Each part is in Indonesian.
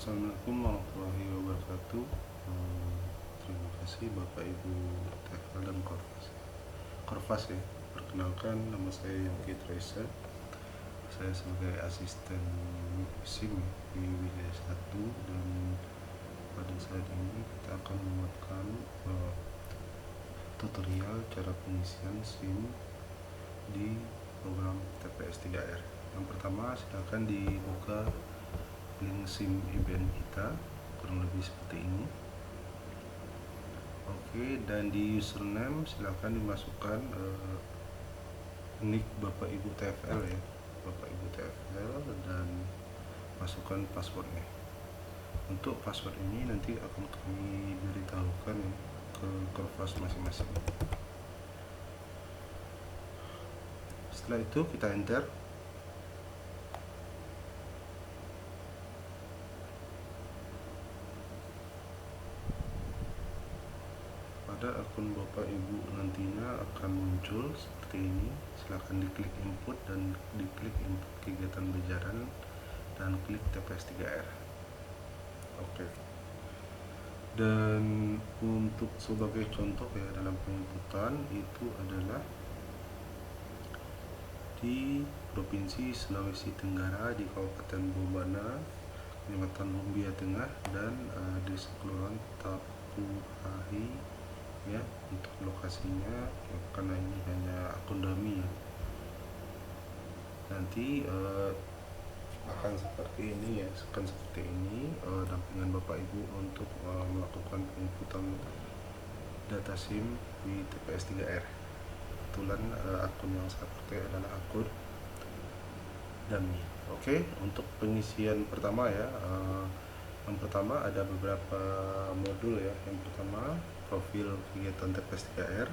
Assalamualaikum warahmatullahi wabarakatuh. Terima kasih Bapak Ibu TFL dan Korfas ya. Perkenalkan, nama saya Yongki Tracer. Saya sebagai asisten SIM di wilayah 1, dan pada saat ini kita akan membuatkan tutorial cara pengisian SIM di program TPS 3R. Yang pertama, silakan dibuka link SIM IBAN kita, kurang lebih seperti ini. Oke, dan di username silakan dimasukkan nick Bapak Ibu TFL ya, Bapak Ibu TFL, dan masukkan passwordnya. Untuk password ini nanti akan kami beritahukan ke Korfas masing-masing. Setelah itu kita enter. Pada akun Bapak Ibu nantinya akan muncul seperti ini. Silahkan diklik input dan diklik input kegiatan berjalan dan klik TPS 3R. Oke. Dan untuk sebagai contoh ya, dalam penginputan itu adalah di Provinsi Sulawesi Tenggara, di Kabupaten Bombana, Kecamatan Lumbia Tengah, dan Desa Kelurahan Tapuhahi ya. Untuk lokasinya karena ini hanya akun dummy ya, nanti akan seperti ini ya, dampingan Bapak Ibu untuk melakukan penginputan data SIM di TPS 3R. Kebetulan akun yang saya pakai adalah akun dummy. Oke, untuk pengisian pertama ya, yang pertama ada beberapa modul ya. Yang pertama, profil kegiatan TPS 3R.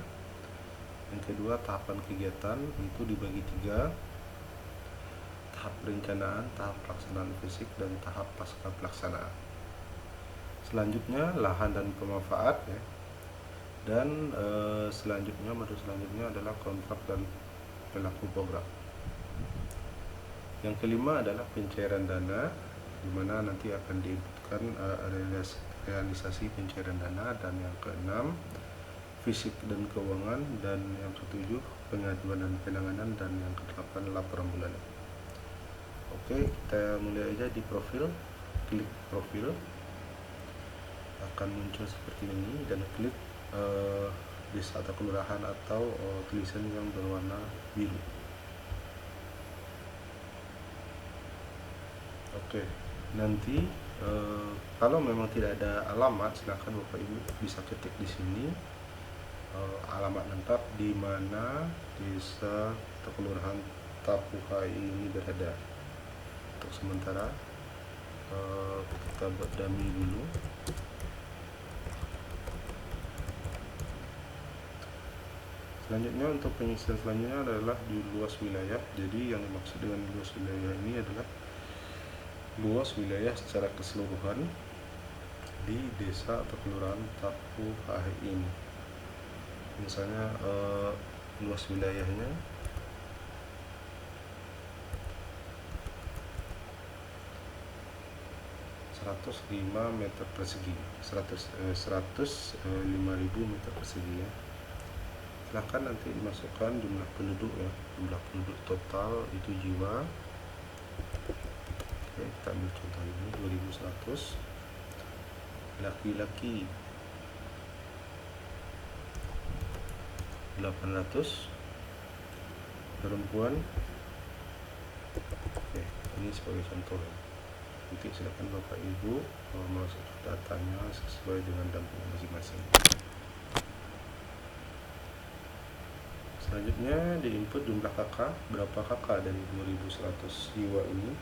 Yang kedua, tahapan kegiatan itu dibagi 3: tahap perencanaan, tahap pelaksanaan fisik, dan tahap pasca pelaksanaan. Selanjutnya lahan dan pemanfaat ya. Dan modul selanjutnya adalah kontrak dan pelaku program. Yang kelima adalah pencairan dana, di mana nanti akan diinputkan realisasi pencairan dana. Dan yang keenam, fisik dan keuangan. Dan yang ketujuh, pengaduan dan penanganan. Dan yang kedelapan, laporan bulanan. Oke, kita mulai aja di profil. Klik profil, akan muncul seperti ini, dan klik desa atau kelurahan atau tulisan yang berwarna biru. Oke, nanti kalau memang tidak ada alamat, silakan Bapak Ibu bisa ketik di sini alamat lengkap di mana desa atau kelurahan Tapuhahi ini berada. Untuk sementara kita buat dummy dulu. Selanjutnya, untuk pengisian selanjutnya adalah di luas wilayah. Jadi yang dimaksud dengan luas wilayah ini adalah luas wilayah secara keseluruhan di desa atau kelurahan Tapuhahi ini. Misalnya luas wilayahnya 105 meter persegi, 105.000 meter persegi ya. Silahkan nanti dimasukkan jumlah penduduk ya, jumlah penduduk total itu jiwa. Oke, kita ambil contoh ini 2100. Laki-laki 800, perempuan. Oke, ini sebagai contoh ya. Nanti silakan Bapak Ibu masukkan datanya sesuai dengan dampingan masing-masing. Selanjutnya diinput jumlah kakak, berapa kakak dari 2100 jiwa ini.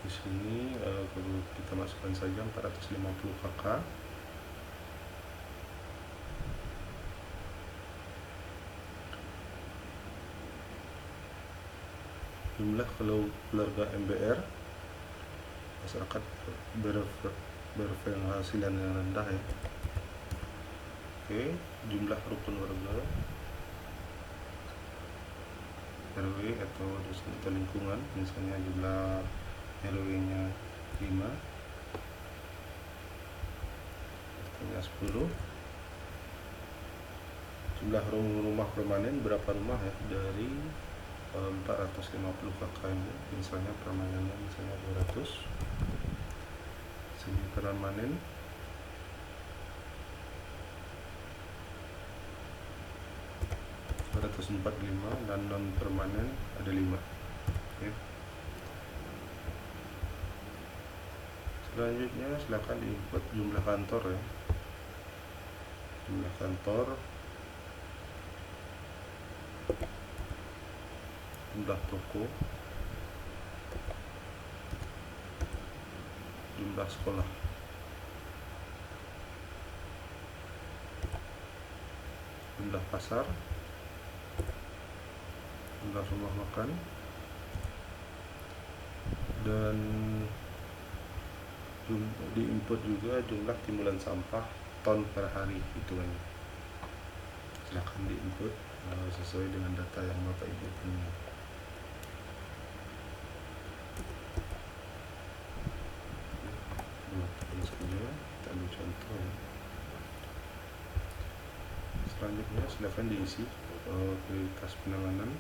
Di sini kita masukkan saja 450 kakak. Jumlah keluarga MBR, masyarakat berpenghasilan yang rendah ya. Oke, jumlah rukun warga, RW atau dosen atau lingkungan, misalnya jumlah RW-nya 5, RT-nya 10. Jumlah rumah permanen berapa rumah ya, dari 450 KK ini, misalnya permanennya misalnya 200. Semi permanen 445 dan non permanen ada 5. Oke. Selanjutnya silakan diinput jumlah kantor ya. Jumlah kantor, jumlah toko, jumlah sekolah, jumlah pasar, jumlah rumah makan, dan diinput juga jumlah timbulan sampah ton per hari hitungannya. Silahkan diinput sesuai dengan data yang Bapak Ibu punya. Kita ambil contoh ya. Selanjutnya silakan diisi prioritas penanganan.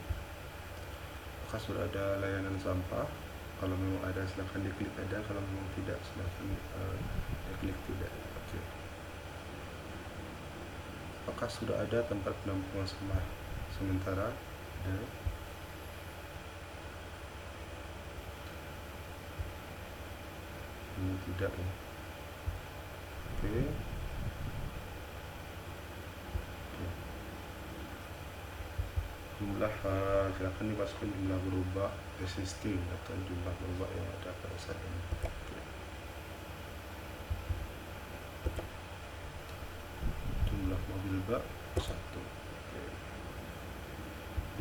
Apakah sudah ada layanan sampah? Kalau memang ada silakan diklik ada, kalau memang tidak silakan diklik tidak. Oke. Apakah sudah ada tempat penampungan sampah sementara? Ada. Ini tidak ya. Oke. Jumlah silakan dimasukkan jumlah gerobak existing atau jumlah gerobak yang ada pada saat ini. Jumlah mobil bak 1.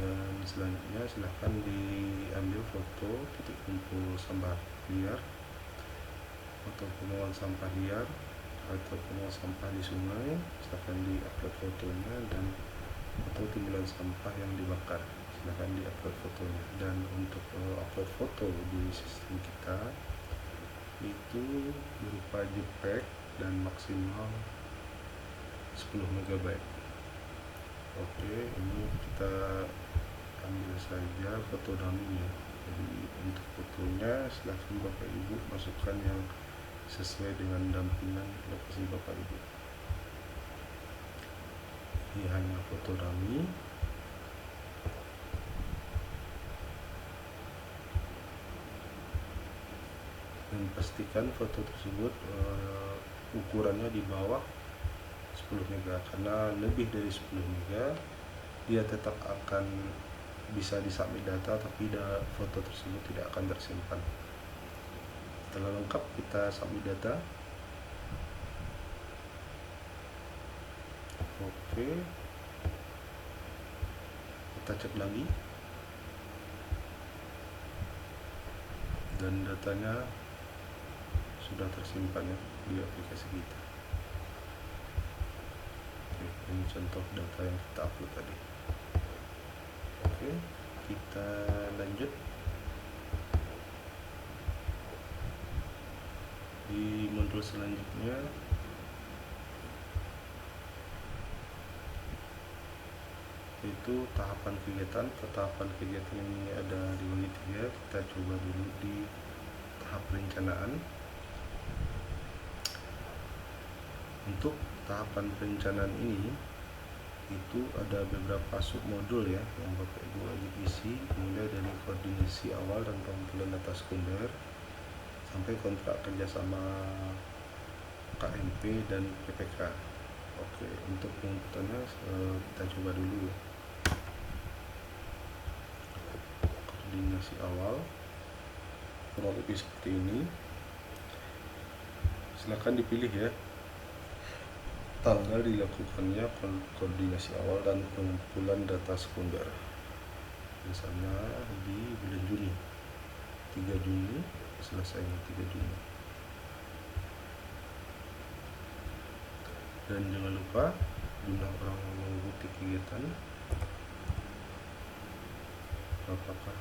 Dan selanjutnya silahkan diambil foto titik kumpul sampah liar, foto pembuangan sampah liar atau pembuangan sampah di sungai. Silahkan diupload fotonya, dan foto timbulan sampah yang dibakar, silahkan diupload fotonya. Dan untuk upload foto di sistem kita itu berupa JPEG dan maksimal 10 MB. Oke, ini kita ambil saja foto dummy ya. Jadi untuk fotonya silahkan Bapak Ibu masukkan yang sesuai dengan dampingan lokasi Bapak Ibu. Ini hanya foto dummy. Dan pastikan foto tersebut ukurannya di bawah 10 MB, karena lebih dari 10 MB dia tetap akan bisa disubmit data, tapi foto tersebut tidak akan tersimpan. Setelah lengkap kita submit data. Oke, kita cek lagi dan datanya sudah tersimpan ya di aplikasi kita. Oke, ini contoh data yang kita upload tadi. Oke, kita lanjut di modul selanjutnya. Itu tahapan kegiatan. Tahapan kegiatan ini ada dibagi 3. Kita coba dulu di tahap perencanaan. Untuk tahapan perencanaan ini itu ada beberapa submodul ya yang Bapak Ibu wajib isi, mulai dari koordinasi awal dan pengumpulan data sekunder sampai kontrak kerjasama KMP dan PPK. Oke, untuk pengumpulannya kita coba dulu ya. Koordinasi awal kurang lebih seperti ini. Silakan dipilih ya tanggal dilakukannya koordinasi awal dan pengumpulan data sekunder. Misalnya di bulan Juni, 3 Juni selesainya 3 Juni. Dan jangan lupa jumlah orang yang mengikuti kegiatan apakah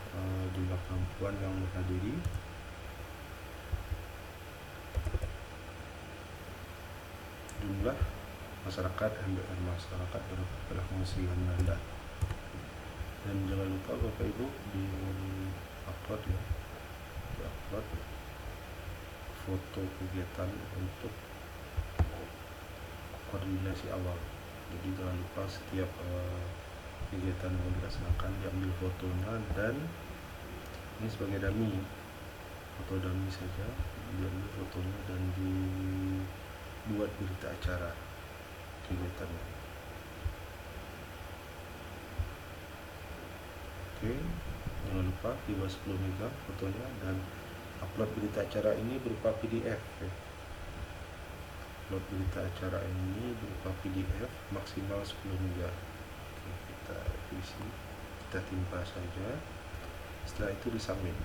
jumlah perempuan yang menghadiri, jumlah masyarakat MBR, masyarakat berkelas penghasilan rendah. Dan jangan lupa Bapak Ibu di upload ya, di upload foto kegiatan untuk koordinasi awal. Jadi jangan lupa setiap kegiatan yang dilaksanakan diambil fotonya, dan ini sebagai dummy, foto dummy saja, diambil fotonya dan dibuat berita acara kegiatannya. Oke, jangan lupa di bawah 10 MB fotonya, dan upload berita acara ini berupa PDF ya. Upload berita acara ini berupa PDF maksimal 10 MB. Oke, kita isi, kita timpa saja, setelah itu disubmit.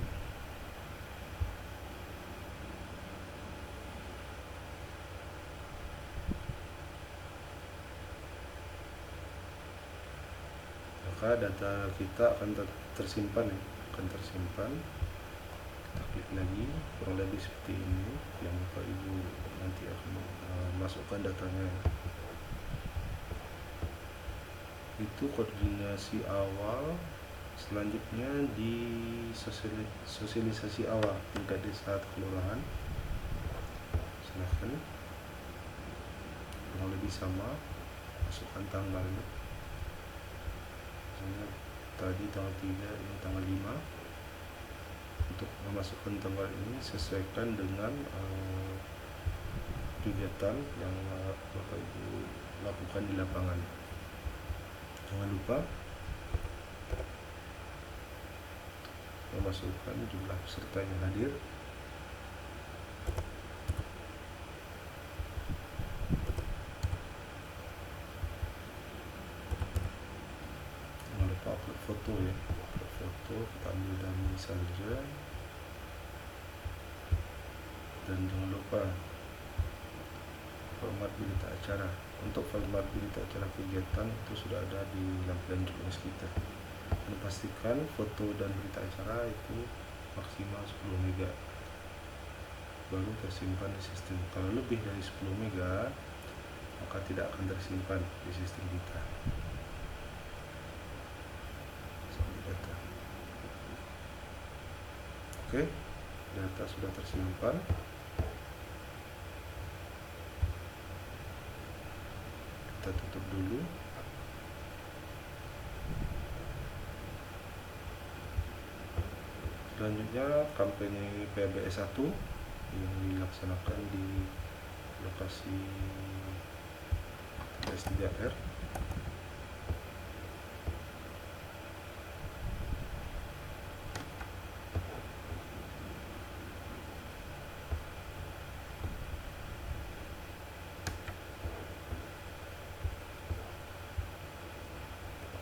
Maka data kita akan tersimpan ya, akan tersimpan. Kita klik lagi, kurang lebih seperti ini yang Bapak Ibu nanti akan masukkan datanya. Itu koordinasi awal. Selanjutnya di sosialisasi awal tingkat desa atau kelurahan, silahkan kurang lebih sama, masukkan tanggalnya. Misalnya tadi tanggal 3, ini tanggal 5. Untuk memasukkan tanggal ini sesuaikan dengan kegiatan yang Bapak Ibu lakukan di lapangan. Jangan lupa memasukkan jumlah peserta yang hadir. Jangan lupa upload foto ya, upload foto, kita ambil dummy saja. Dan jangan lupa format berita acara. Untuk format berita acara kegiatan itu sudah ada di lampiran jurnalis kita. Dan pastikan foto dan berita acara itu maksimal 10 MB baru tersimpan di sistem. Kalau lebih dari 10 MB maka tidak akan tersimpan di sistem kita. Data. Oke, data sudah tersimpan. Kita tutup dulu. Selanjutnya kampanye PBS 1 yang dilaksanakan di lokasi TPS 3R.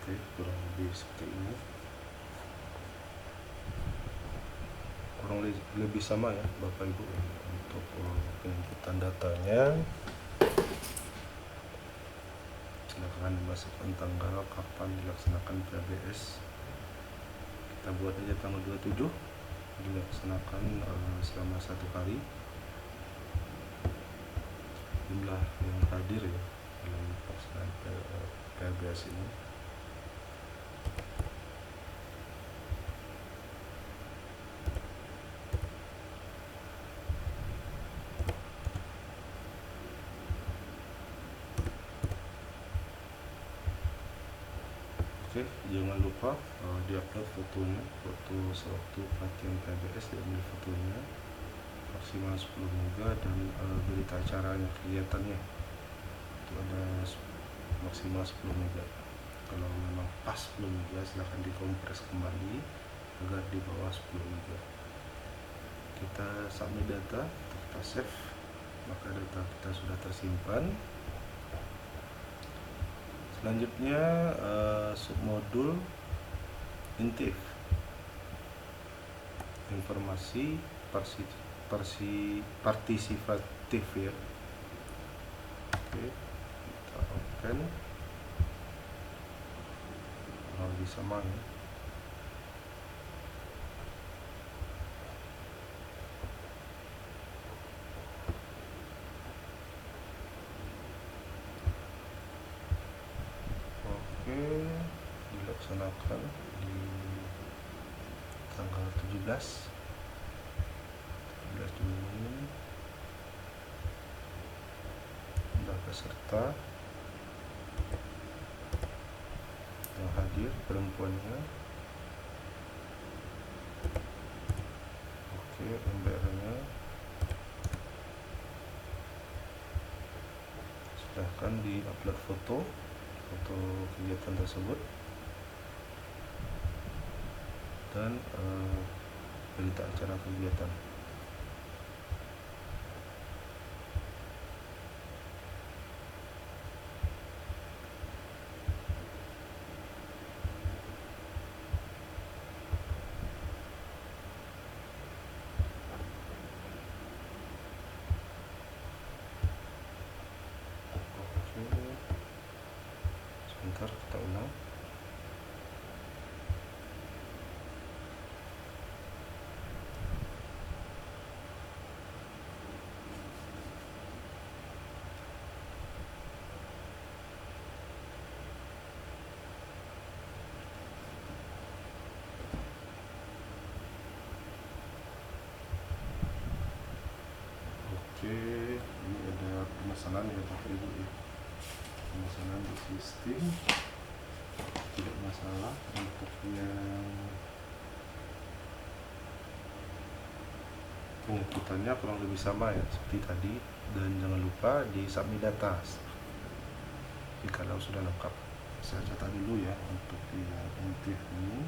Oke, kurang lebih seperti ini. Kurang lebih sama ya Bapak Ibu untuk penginputan datanya. Silakan masukkan tanggal kapan dilaksanakan PBS. Kita buat aja tanggal 27, dilaksanakan selama 1 hari. Jumlah yang hadir ya dalam pelaksanaan PBS ini. Oke, jangan lupa diupload fotonya, foto sewaktu pelatihan PBS, diambil fotonya maksimal 10 MB, dan berita acaranya, kegiatannya itu ada maksimal 10 MB. Kalau memang pas 10 MB silahkan dikompres kembali agar di bawah 10 MB. Kita submit data, kita save, maka data kita sudah tersimpan. Selanjutnya submodul intif, informasi partisipatif ya. Oke, kita open. Lebih sama ya. misalkan di tanggal 17 Juni jumlah peserta yang hadir perempuannya. Oke, MBR-nya silahkan di-upload foto kegiatan tersebut dan berita acara kegiatan. Sebentar, kita ulang. Oke, ini ada pemesanan ya Bapak Ibu ya. Pemesanan di sistem tidak masalah. Untuk yang pengikutannya kurang lebih sama ya seperti tadi, dan jangan lupa di submit data jikalau sudah lengkap. Saya catat dulu ya untuk yang MTF ini.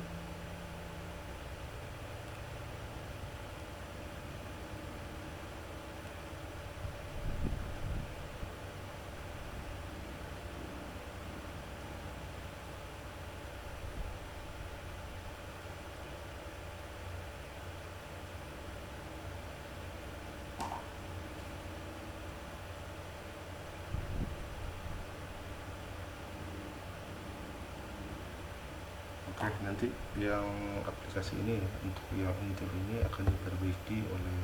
Oke, nanti yang aplikasi ini untuk yang Intel ini akan diperbaiki oleh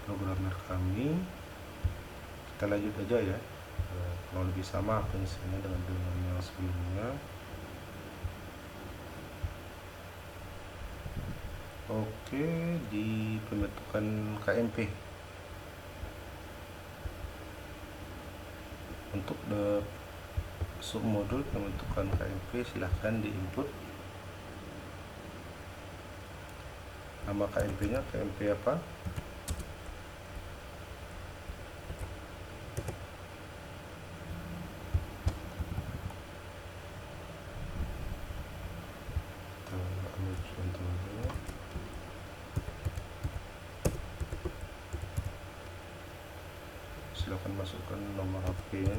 programmer kami. Kita lanjut aja ya, kurang lebih sama fungsinya dengan yang sebelumnya. Oke, di pembentukan KMP untuk submodul pembentukan KMP silahkan di input nama KMP nya, KMP apa, kita ambil contohnya. Silahkan masukkan nomor HP nya,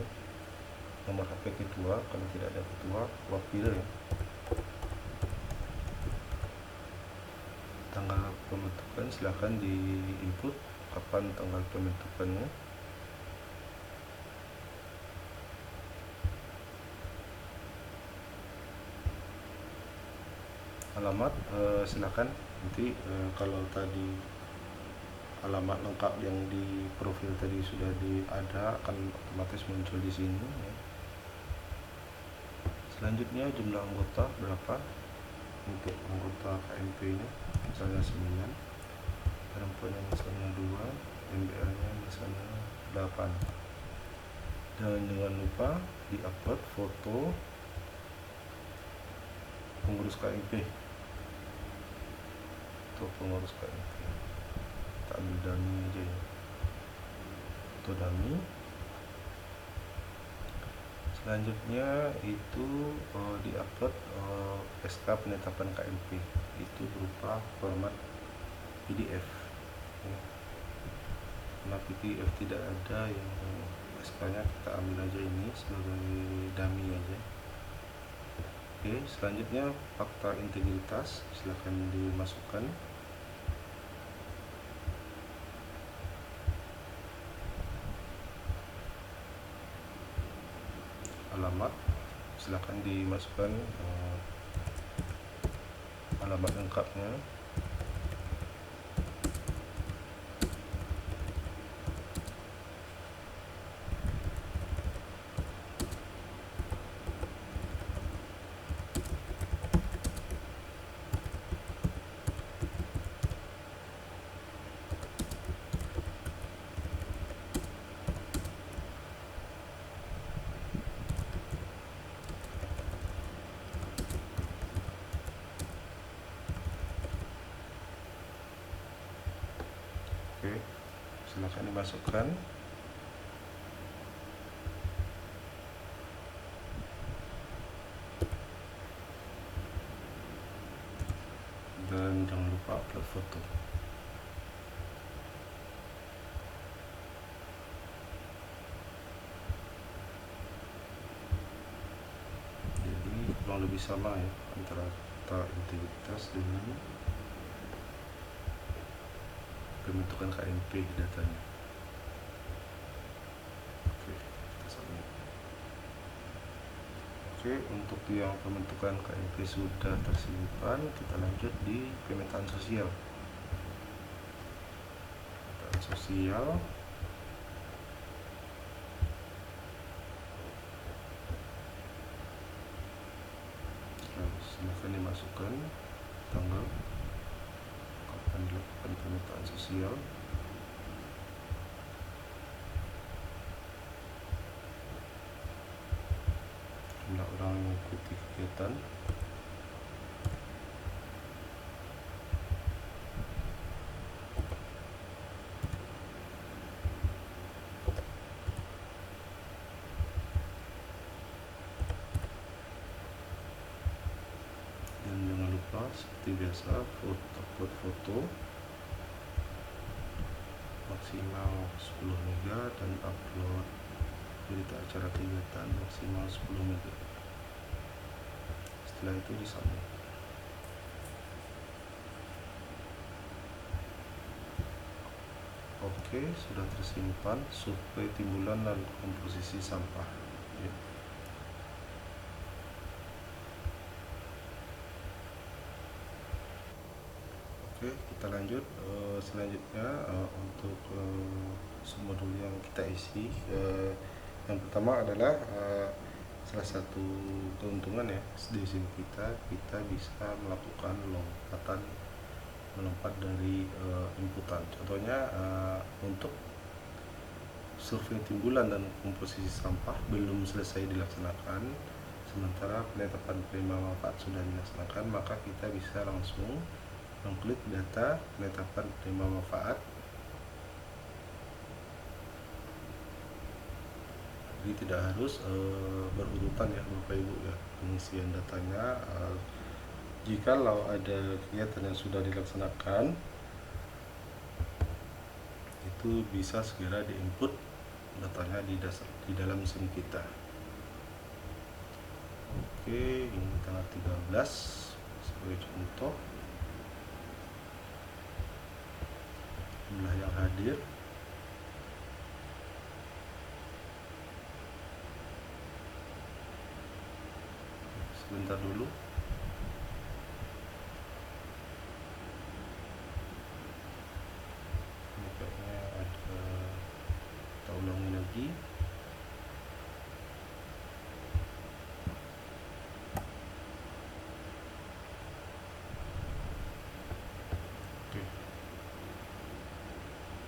nomor HP ketua, kalau tidak ada ketua wakil ya. Tanggal pembentukan silahkan di input kapan tanggal pembentukannya. Alamat silahkan nanti kalau tadi alamat lengkap yang di profil tadi sudah ada, akan otomatis muncul di sini ya. Selanjutnya jumlah anggota berapa untuk anggota KMP nya, misalnya 9, perempuannya misalnya 2, MBR nya misalnya 8. Dan jangan lupa di-upload foto pengurus KMP. Foto pengurus KMP, kita ambil dummy aja ya, foto dummy. Selanjutnya itu di-upload SK penetapan KMP, itu berupa format PDF ya. Nah, PDF tidak ada yang SK nya, kita ambil aja ini sebagai dummy aja. Oke, selanjutnya fakta integritas silahkan dimasukkan. Alamat silahkan dimasukkan alamat lengkapnya. Oke, silakan dimasukkan. Dan jangan lupa upload foto. Jadi kurang lebih sama ya antara data integritas dengan pembentukan KMP datanya. Oke, kita submit. Oke, untuk yang pembentukan KMP sudah tersimpan, kita lanjut di pemetaan sosial. Pemetaan sosial. Silakan dimasukkan tanggal kapan dilakukan pemetaan sosial. Jumlah orang yang mengikuti kegiatan. Dan jangan lupa seperti biasa upload foto maksimal 10 MB dan upload berita acara kegiatan maksimal 10 MB. Setelah itu disubmit. Oke, sudah tersimpan survei timbulan dan komposisi sampah ya. Oke, kita lanjut. Selanjutnya untuk modul yang kita isi, yang pertama adalah salah satu keuntungan ya di SIM kita bisa melakukan melompat dari inputan. Contohnya untuk survei timbulan dan komposisi sampah belum selesai dilaksanakan, sementara penetapan penerima manfaat sudah dilaksanakan, maka kita bisa langsung mengklik data penetapan penerima manfaat. Jadi tidak harus berurutan ya Bapak Ibu ya pengisian datanya. Jikalau ada kegiatan yang sudah dilaksanakan, itu bisa segera diinput datanya di dalam SIM kita. Oke, ini tanggal 13 sebagai contoh. Jumlah yang hadir. Sebentar dulu. Ini kayaknya ada, kita ulangi lagi. Oke.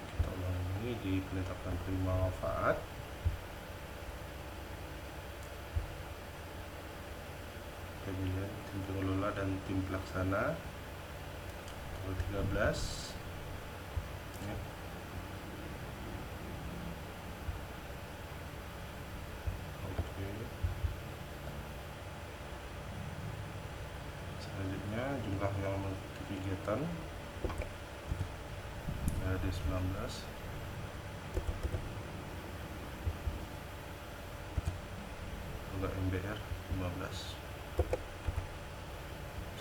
Kita ulangi di penetapan penerima manfaat. Pemilihan tim pengelola dan tim pelaksana tanggal 13 ya. Oke. Selanjutnya jumlah yang mengikuti kegiatan ada 19. Untuk MBR 15.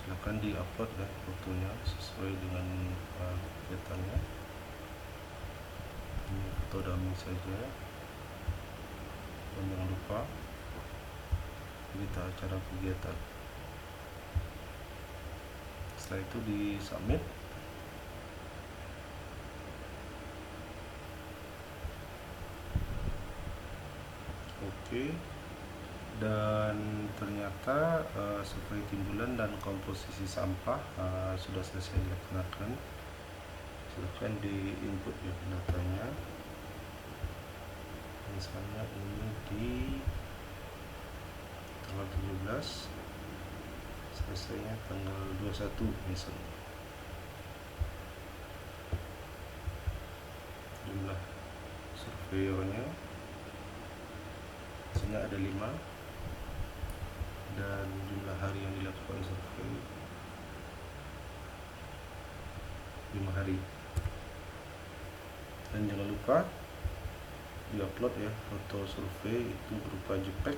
Silakan diupload ya fotonya sesuai dengan kegiatannya. Ini foto dummy saja. Dan jangan lupa berita acara kegiatan. Setelah itu disubmit. Oke. Dan ternyata survei timbulan dan komposisi sampah sudah selesai dilaksanakan. Silakan di input ya datanya. Misalnya ini di tanggal 17, selesainya tanggal 21 misalnya. jumlah surveyornya. Sini ada 5, dan jumlah hari yang dilakukan survei 5 hari. Dan jangan lupa diupload ya foto survei itu berupa JPEG.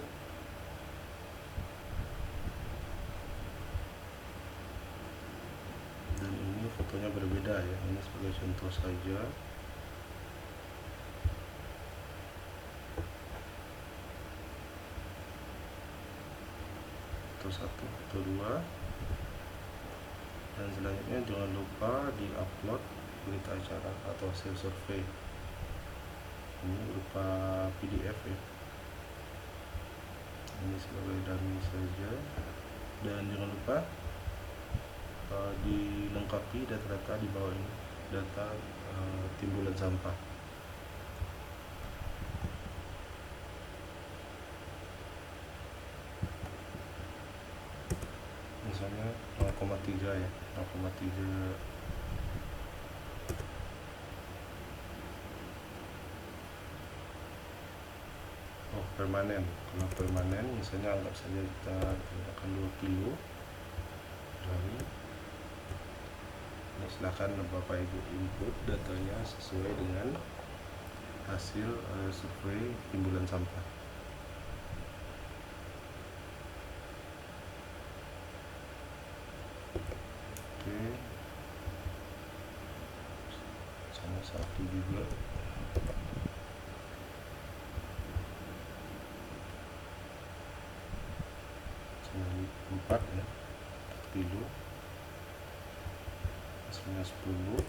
Dan ini fotonya berbeda ya, ini sebagai contoh saja. Foto 1, foto 2. Dan selanjutnya jangan lupa diupload berita acara atau hasil survei. Ini berupa PDF ya. Ini sebagai dummy saja. Dan jangan lupa dilengkapi data-data di bawah ini, data timbulan sampah. Misalnya 0,3 ya, 0,3 permanen. Kalau permanen misalnya anggap saja kita gunakan 2 kilo hari. Nah, silakan Bapak Ibu input datanya sesuai dengan hasil survei timbulan sampah. Oke, sama 1 juga. Sama 4 ya, 4 kilo. Hasilnya 10.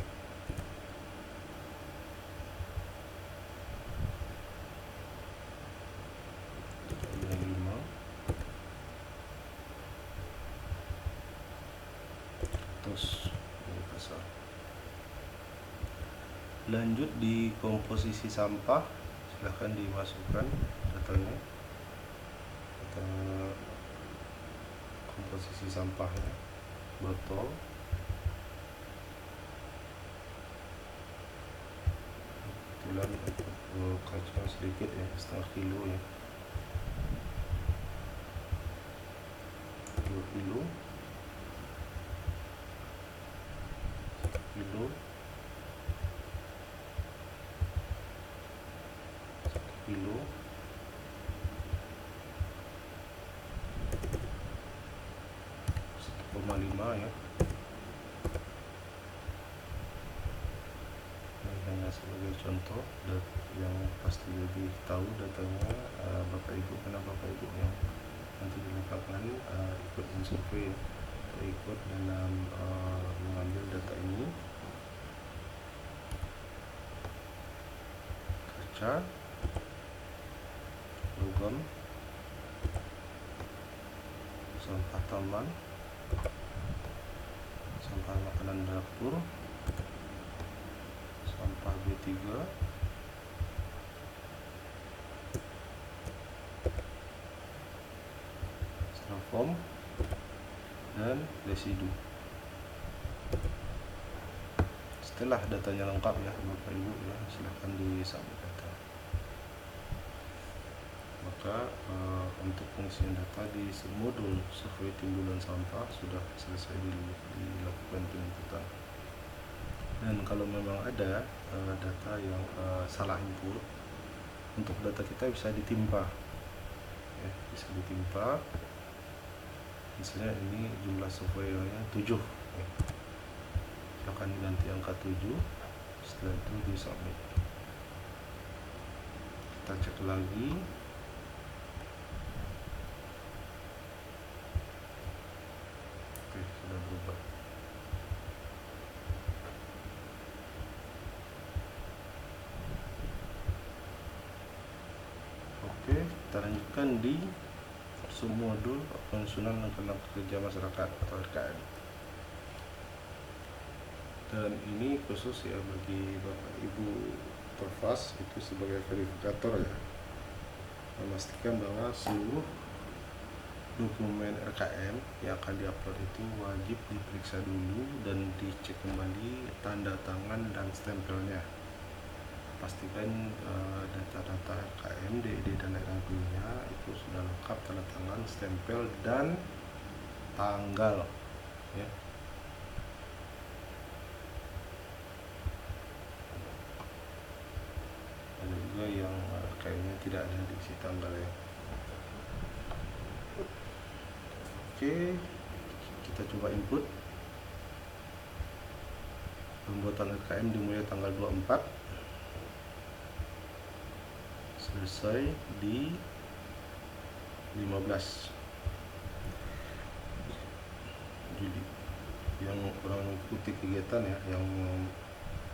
Hasilnya 5. Terus pasar. Lanjut di komposisi sampah, silahkan dimasukkan datanya, data komposisi sampahnya. Botol, kebetulan kaca sedikit ya, setengah kilo ya, 2 kilo, 1 kilo, 1 kilo, 1,5 ya. Ini hanya sebagai contoh yang pasti lebih tahu datanya Bapak Ibu, karena Bapak Ibu yang nanti dilakukan ikut survei atau ikut dalam mengambil data ini. Kaca, logam, sampah taman, sampah makanan dapur, sampah B3, styrofoam, dan residu. Setelah datanya lengkap ya Bapak Ibu ya, silahkan disubmit data. Maka untuk pengisian data di modul survei timbulan sampah sudah selesai dilakukan penginputan. Dan kalau memang ada data yang salah input, untuk data kita bisa ditimpa ya, bisa ditimpa. Misalnya ini jumlah surveyornya 7 ya. Akan diganti angka 7, setelah itu disubmit. Kita cek lagi. Oke, sudah berubah. Oke, kita lanjutkan di submodul penyusunan langkah-langkah kerja masyarakat atau RKM. Dan ini khusus ya bagi Bapak Ibu Perfas itu sebagai verifikator ya, memastikan bahwa seluruh dokumen RKM yang akan diupload itu wajib diperiksa dulu dan dicek kembali tanda tangan dan stempelnya. pastikan data-data RKM, DED dan RAB-nya itu sudah lengkap, tanda tangan, stempel dan tanggal ya. Ada juga yang RKM-nya tidak ada diisi tanggal ya. Oke, kita coba input. Pembuatan RKM dimulai tanggal 24, selesai di 15 Juli. Yang orang mengikuti kegiatan ya, yang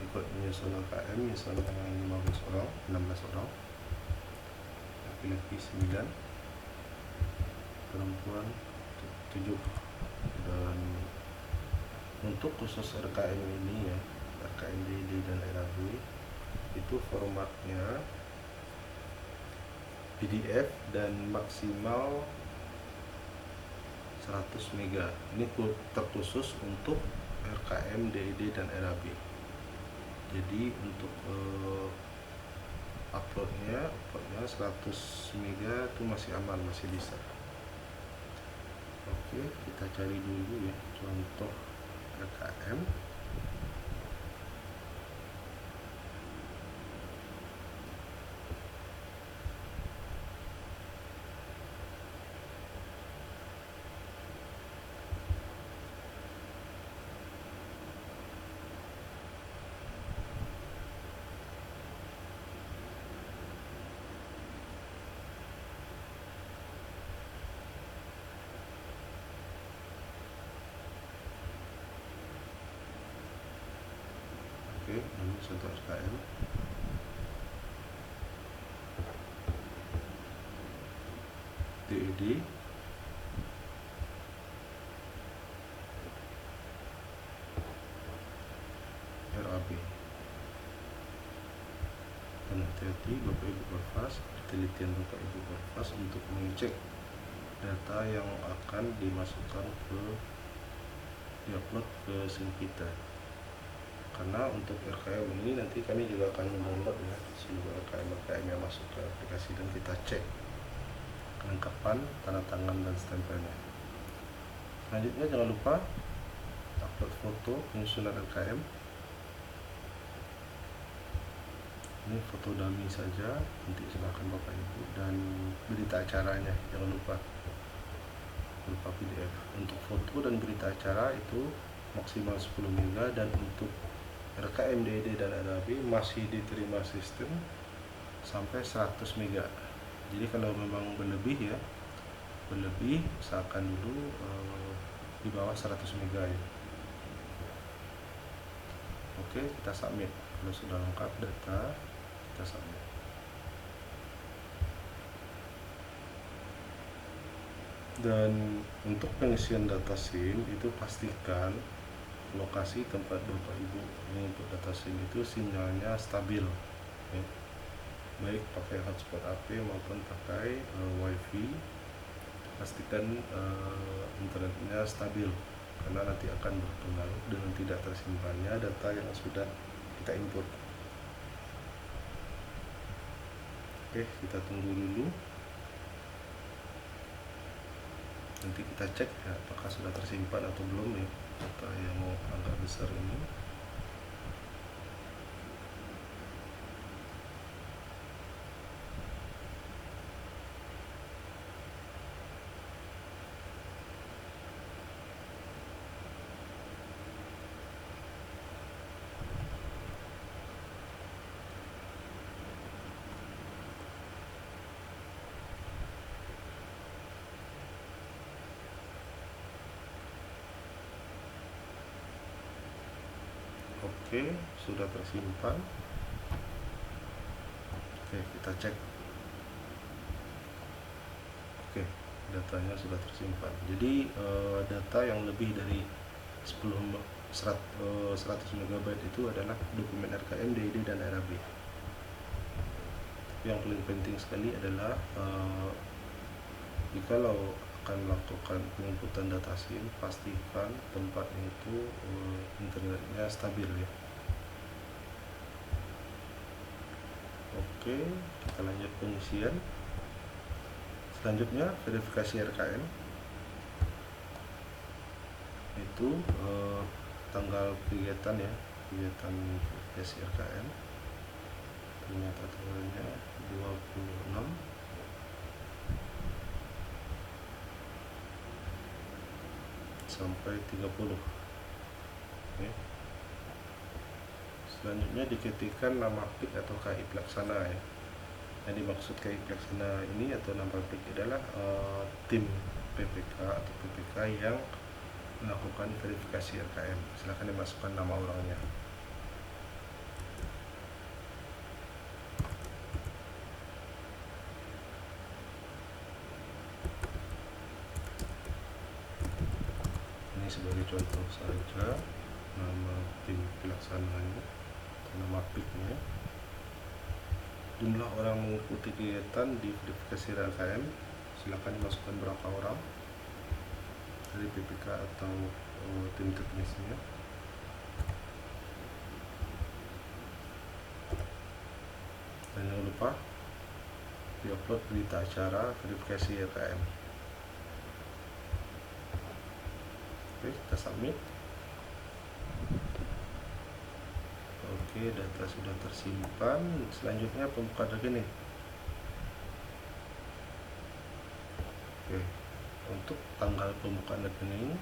ikut menyusun RKM misalnya 15 orang, 16 orang, laki-laki 9, perempuan 7. Dan untuk khusus RKM ini ya, RKM DED dan RAB itu formatnya PDF dan maksimal 100 MB. Ini terkhusus untuk RKM DED dan RAB. Jadi untuk uploadnya 100 MB itu masih aman, masih bisa. Oke, kita cari dulu ya contoh RKM. Oke, ini contoh RKM. DED, RAB. Dan hati-hati Bapak Ibu Korfas, penelitian Bapak Ibu Korfas untuk mengecek data yang akan dimasukkan diupload ke SIM kita. Karena untuk RKM ini nanti kami juga akan mendownload ya seluruh RKM yang masuk ke aplikasi dan kita cek kelengkapan tanda tangan dan stempelnya. Selanjutnya jangan lupa upload foto penyusunan RKM. Ini foto dummy saja, nanti silakan Bapak Ibu, dan berita acaranya jangan lupa berupa PDF. Untuk foto dan berita acara itu maksimal 10 MB, dan untuk RKM DED dan RAB masih diterima sistem sampai 100 MB. Jadi kalau memang berlebih ya, usahakan dulu di bawah 100 MB ya. Oke, kita submit. Kalau sudah lengkap data, kita submit. Dan untuk pengisian data SIM itu pastikan lokasi tempat Bapak Ibu menginput data SIM itu sinyalnya stabil ya. Baik pakai hotspot AP maupun pakai WiFi, pastikan internetnya stabil, karena nanti akan berpengaruh dengan tidak tersimpannya data yang sudah kita input. Oke, kita tunggu dulu, nanti kita cek ya apakah sudah tersimpan atau belum ya data yang agak besar ini. Oke, sudah tersimpan. Oke, kita cek. Oke, datanya sudah tersimpan. Jadi data yang lebih dari 100 MB itu adalah dokumen RKM, DED dan RAB. Yang paling penting sekali adalah jikalau akan melakukan penginputan data SIM, pastikan tempatnya itu internetnya stabil ya. Oke, kita lanjut pengisian. Selanjutnya verifikasi RKM, itu tanggal kegiatan ya, kegiatan verifikasi RKM ternyata tanggalnya 26 sampai 30. Oke. Selanjutnya diketikkan nama PIK atau KI pelaksana ya. Yang dimaksud KI pelaksana ini atau nama PIK adalah tim PPK atau PPK yang melakukan verifikasi RKM. Silahkan dimasukkan nama orangnya. Ini sebagai contoh saja nama tim pelaksananya, nama PIK-nya. Jumlah orang mengikuti kegiatan di verifikasi RKM, silakan dimasukkan berapa orang dari PPK atau tim teknisnya. Dan jangan lupa diupload berita acara verifikasi RKM. Oke, kita submit. Oke, data sudah tersimpan. Selanjutnya pembukaan rekening. Oke, untuk tanggal pembukaan rekening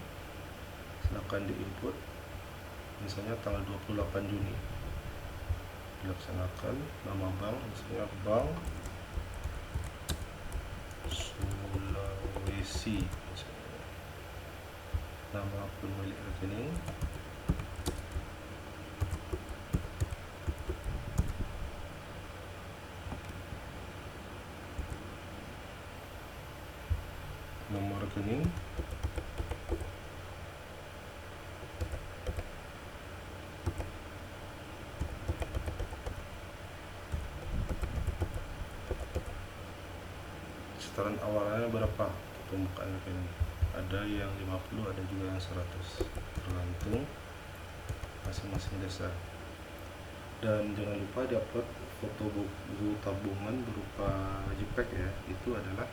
silakan diinput, misalnya tanggal 28 Juni dilaksanakan. Nama bank misalnya Bank Sulawesi, nama pemilik rekening, nomor rekening, setoran awalnya berapa pembukaan rekening. Ada yang 50, ada juga yang 100, tergantung masing-masing desa. Dan jangan lupa diupload foto buku tabungan berupa JPEG ya. Itu adalah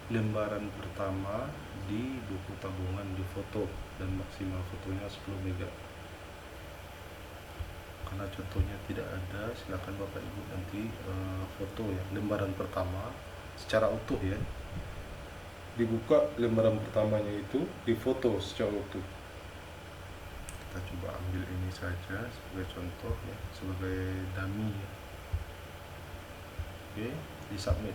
lembaran pertama di buku tabungan di foto, dan maksimal fotonya 10 mega. Karena contohnya tidak ada, silakan Bapak Ibu nanti foto ya lembaran pertama secara utuh ya. Dibuka lembaran pertamanya itu, difoto secara utuh. Kita coba ambil ini saja sebagai contoh ya, sebagai dummy ya. Oke, di submit.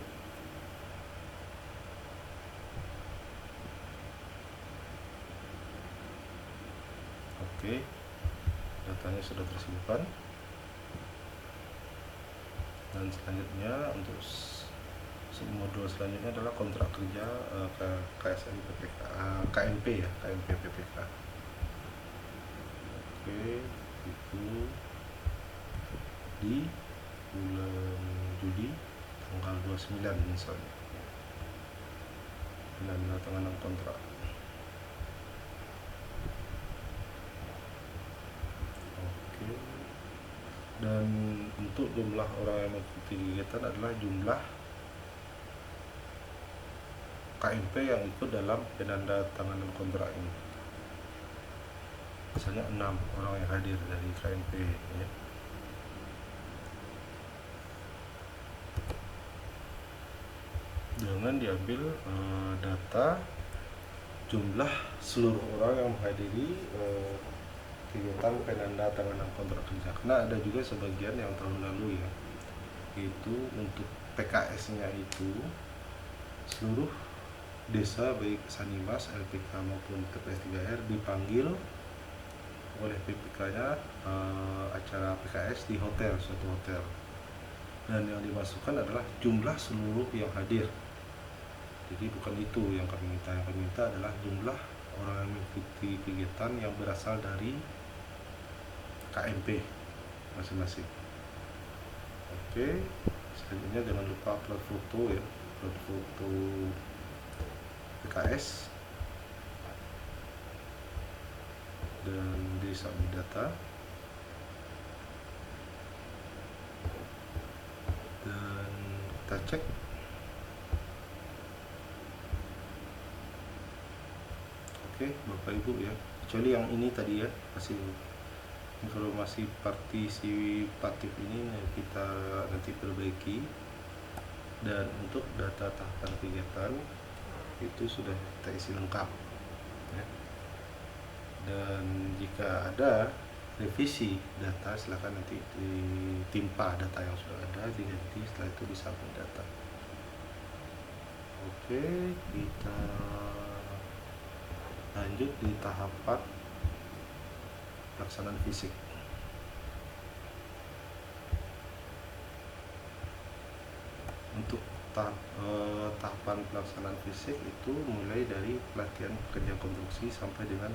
Oke, datanya sudah tersimpan. Dan selanjutnya untuk modul selanjutnya adalah kontrak kerja KSM PPK, KMP ya, KMP PPK. Oke, itu di bulan Juli tanggal 29 misalnya, penandatanganan kontrak. Oke, dan untuk jumlah orang yang mengikuti kegiatan adalah jumlah KMP yang ikut dalam penandatanganan kontrak ini. Misalnya 6 orang yang hadir dari KMP ya. Dengan diambil data jumlah seluruh orang yang menghadiri kegiatan penandatanganan kontrak kerja. Karena ada juga sebagian yang tahun lalu ya, itu untuk PKS-nya itu seluruh desa baik Sanimas, LPK maupun TPS 3R dipanggil oleh PPK-nya acara PKS di hotel, suatu hotel, dan yang dimasukkan adalah jumlah seluruh yang hadir. Jadi bukan itu yang kami minta, yang kami minta adalah jumlah orang yang mengikuti kegiatan yang berasal dari KMP masing-masing. Oke, selanjutnya jangan lupa upload foto ya, upload foto PKS dan di submit data. kita cek. Oke, Bapak Ibu ya, kecuali yang ini tadi ya, hasil informasi partisipatif ini kita nanti perbaiki. Dan untuk data tahapan kegiatan itu sudah kita isi lengkap ya. Dan jika ada revisi data, silakan nanti ditimpa data yang sudah ada, diganti, setelah itu disubmit data. Oke, kita lanjut di tahapan pelaksanaan fisik. Untuk tahapan pelaksanaan fisik itu mulai dari pelatihan pekerja konstruksi sampai dengan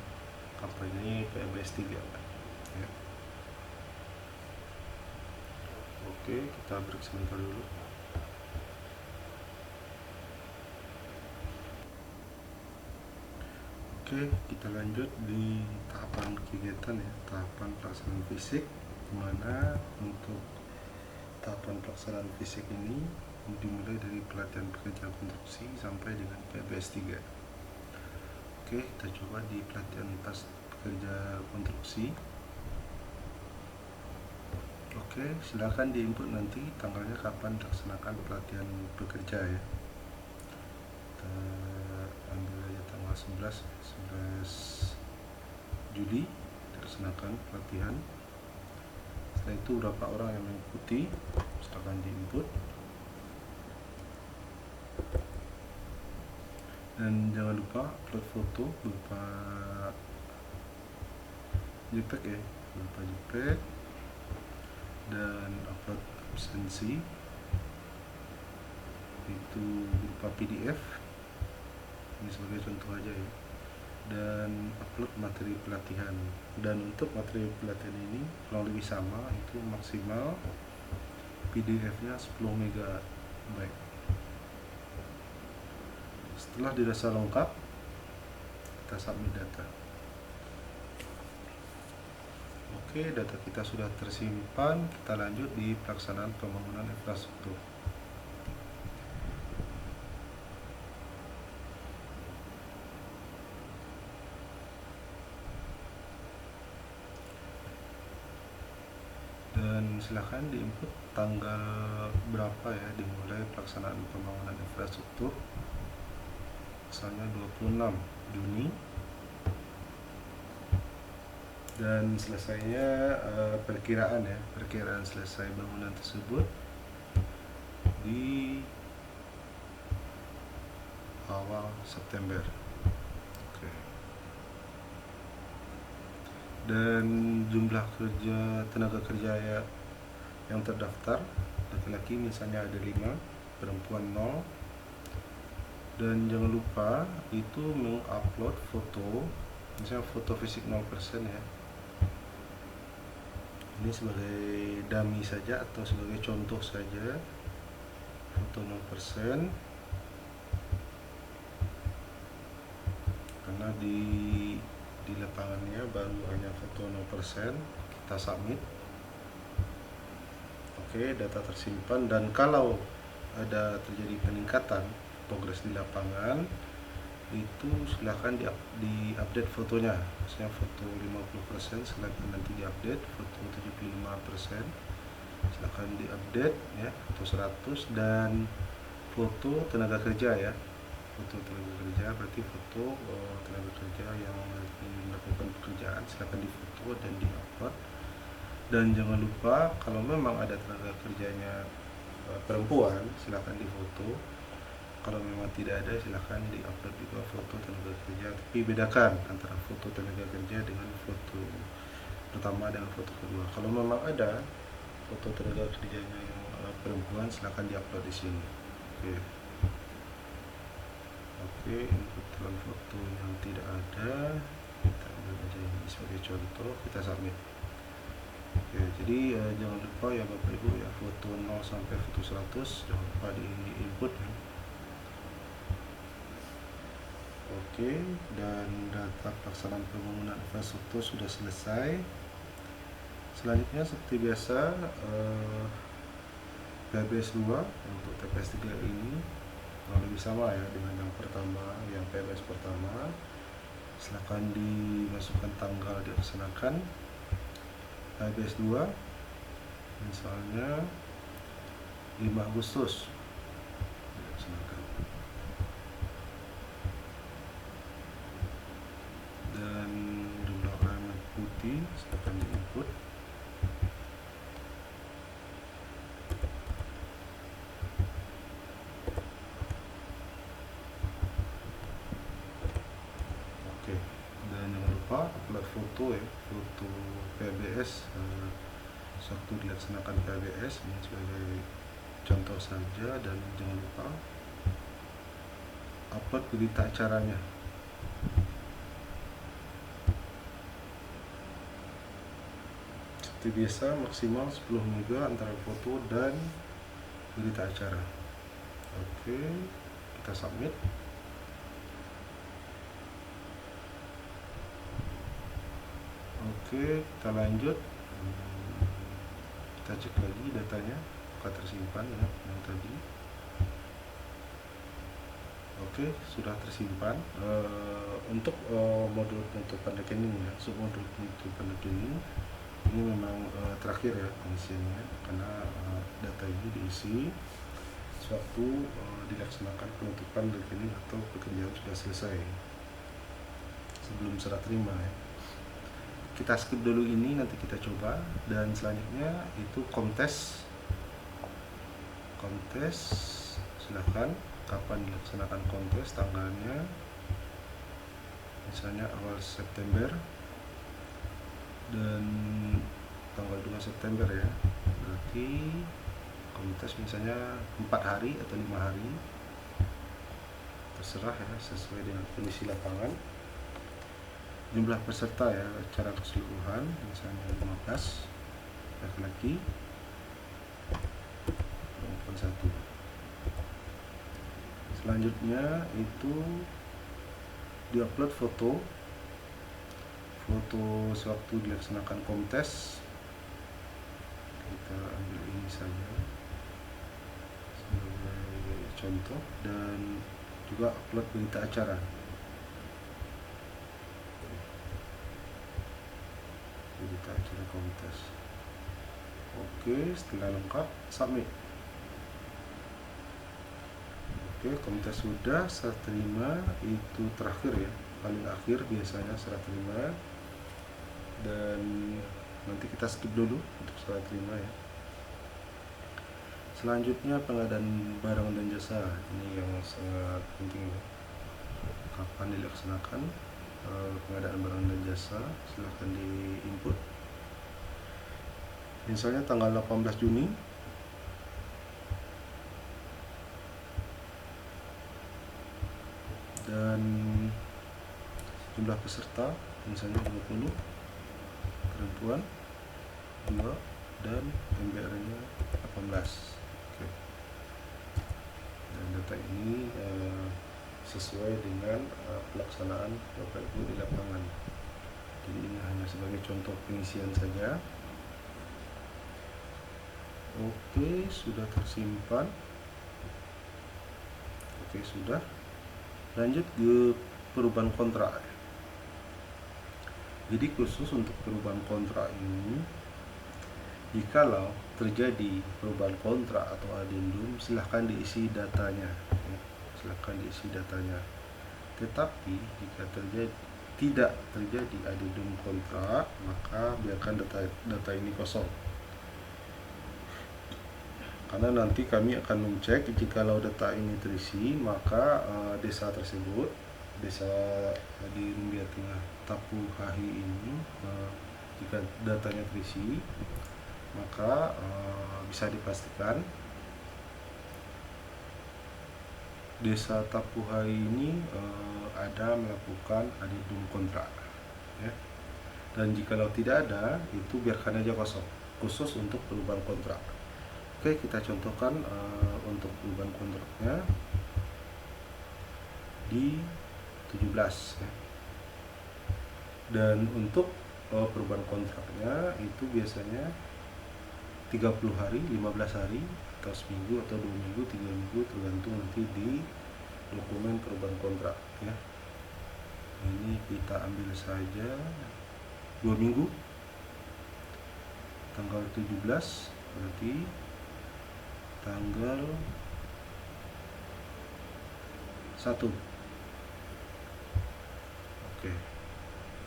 kampanye PMBS 3 ya. Oke, kita break sebentar dulu. Oke, kita lanjut di tahapan kegiatan ya, tahapan pelaksanaan fisik, dimana untuk tahapan pelaksanaan fisik ini dimulai dari pelatihan pekerja konstruksi sampai dengan PMBS 3. Oke, kita coba di pelatihan pekerja konstruksi. Oke, silakan diinput nanti tanggalnya kapan dilaksanakan pelatihan pekerja ya. Kita ambil aja tanggal 11 Juli dilaksanakan pelatihan. Setelah itu berapa orang yang mengikuti, silakan diinput. Dan jangan lupa upload foto berupa JPEG ya, berupa JPEG, dan upload absensi itu berupa PDF. Ini sebagai contoh aja ya. Dan upload materi pelatihan. Dan untuk materi pelatihan ini kurang lebih sama, itu maksimal PDF-nya 10 MB. Setelah dirasa lengkap, kita submit data. Oke, data kita sudah tersimpan. Kita lanjut di pelaksanaan pembangunan infrastruktur. Dan silakan diinput tanggal berapa ya dimulai pelaksanaan pembangunan infrastruktur. Misalnya 26 Juni, dan selesainya perkiraan selesai bangunan tersebut di awal September. Oke. Dan jumlah tenaga kerja yang terdaftar, laki-laki misalnya ada 5, perempuan 0. Dan jangan lupa itu mengupload foto, misalnya foto fisik 0% ya. Ini sebagai dummy saja atau sebagai contoh saja, foto 0%, karena di lapangannya baru hanya foto 0%. Kita submit. Oke, data tersimpan. Dan kalau ada terjadi peningkatan progres di lapangan, itu silahkan di-update fotonya. Misalnya foto 50%, silahkan nanti di-update. Foto 75%, silahkan di-update ya. Foto 100, dan foto tenaga kerja ya. Foto tenaga kerja berarti foto tenaga kerja yang lagi melakukan pekerjaan, silahkan difoto dan di-upload. Dan jangan lupa kalau memang ada tenaga kerjanya perempuan, silahkan difoto. Kalau memang tidak ada, silahkan di-upload juga foto tenaga kerja. Tapi bedakan antara foto tenaga kerja dengan foto pertama dengan foto kedua. Kalau memang ada foto tenaga kerjanya yang perempuan, silahkan di-upload di sini. Oke, input dalam foto yang tidak ada, kita ambil aja ini sebagai contoh, kita submit. Oke, jadi jangan lupa ya Bapak Ibu ya, foto 0 sampai foto 100 jangan lupa di input ya. Oke, dan data pelaksanaan pembangunan infrastruktur sudah selesai. Selanjutnya seperti biasa, PBS 2 untuk TPS 3 ini lebih sama ya dengan yang pertama, yang PBS pertama. Silakan dimasukkan tanggal dilaksanakan. PBS 2 misalnya 5 Agustus dilaksanakan. Dan jumlah orang yang mengikuti silakan diinput. Oke, dan jangan lupa upload foto ya, foto PBS sewaktu dilaksanakan PBS ini sebagai contoh saja. Dan jangan lupa upload berita acaranya. Seperti biasa maksimal 10 MB antara foto dan berita acara. Oke, kita submit. Oke, kita lanjut. Kita cek lagi datanya apakah tersimpan ya yang tadi. Oke, sudah tersimpan. Untuk modul penutupan rekening ya, submodul penutupan rekening ini memang terakhir ya pengisiannya, karena data ini diisi sewaktu dilaksanakan penutupan rekening atau pekerjaan sudah selesai sebelum serah terima ya. Kita skip dulu ini, nanti kita coba. Dan selanjutnya itu kontes. Silahkan kapan dilaksanakan kontes, tanggalnya misalnya awal September dan tanggal 2 September ya, berarti kontes misalnya 4 hari atau 5 hari, terserah ya, sesuai dengan kondisi lapangan. Jumlah peserta ya secara keseluruhan misalnya 15 laki-laki, perempuan 1. Selanjutnya itu diupload foto sewaktu dilaksanakan kontes. Kita ambil ini saja sebagai contoh, dan juga upload berita acara. Berita acara kontes. Oke, setelah lengkap submit. Oke, kontes sudah, serah terima itu terakhir ya, paling akhir biasanya serah terima. Dan nanti kita skip dulu untuk serah terima ya. Selanjutnya pengadaan barang dan jasa, ini yang sangat penting ya. Kapan dilaksanakan pengadaan barang dan jasa, silahkan diinput. Misalnya tanggal 18 Juni dan jumlah peserta misalnya 20, perempuan 2, dan MBR-nya 18. Oke. Dan data ini sesuai dengan pelaksanaan Bapak Ibu di lapangan. Jadi ini hanya sebagai contoh pengisian saja. Oke, sudah tersimpan. Oke, sudah. Lanjut ke perubahan kontrak. Jadi khusus untuk perubahan kontrak ini, jikalau terjadi perubahan kontrak atau adendum, silahkan diisi datanya. Silahkan diisi datanya. Tetapi jika tidak terjadi adendum kontrak, maka biarkan data ini kosong. Karena nanti kami akan mengecek jikalau data ini terisi, maka desa tersebut, desa di Rumbia Tengah Tapu Hahi ini, jika datanya terisi, maka bisa dipastikan desa Tapu Hahi ini ada melakukan adendum kontrak ya. Dan jikalau tidak ada, itu biarkan aja kosong, khusus untuk perubahan kontrak. Oke, kita contohkan untuk perubahan kontraknya di 17 ya. Dan untuk perubahan kontraknya itu biasanya 30 hari, 15 hari atau seminggu atau 2 minggu, 3 minggu, tergantung nanti di dokumen perubahan kontrak ya. Ini kita ambil saja 2 minggu, tanggal 17, berarti tanggal 1. Oke,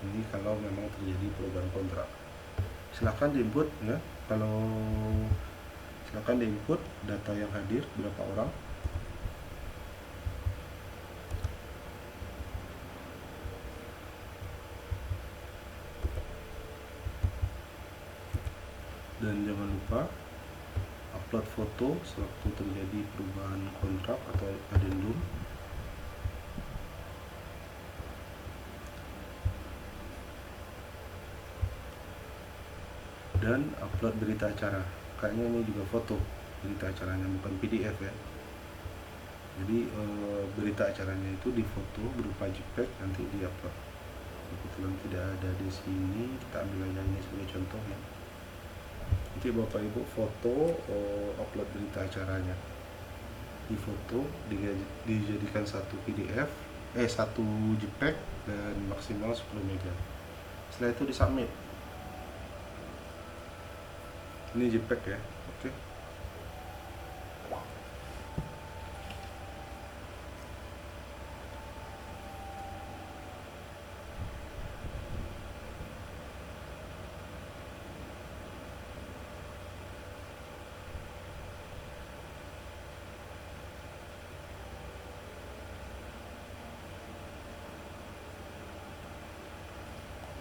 ini kalau memang terjadi perubahan kontrak, silahkan diinput ya. Silahkan diinput data yang hadir berapa orang. Dan jangan lupa upload foto sewaktu terjadi perubahan kontrak atau adendum. Dan upload berita acara. Kayaknya ini juga foto berita acaranya, bukan PDF ya. Jadi berita acaranya itu difoto berupa JPEG, nanti diupload. Kebetulan tidak ada di sini, kita ambil aja ini sebagai contoh ya. Nanti Bapak Ibu foto, upload berita acaranya, difoto, dijadikan satu PDF, satu JPEG dan maksimal 10 MB. Setelah itu disubmit. Ini JPEG ya, oke.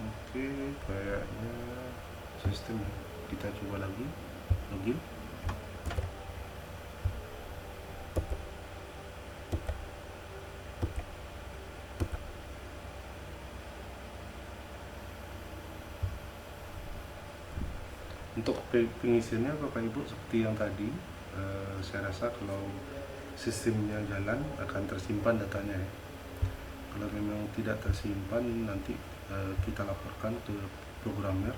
Oke, kayaknya sistem ya. Kita coba lagi login. Untuk pengisiannya Bapak Ibu seperti yang tadi, saya rasa kalau sistemnya jalan akan tersimpan datanya ya. Kalau memang tidak tersimpan, nanti kita laporkan ke programmer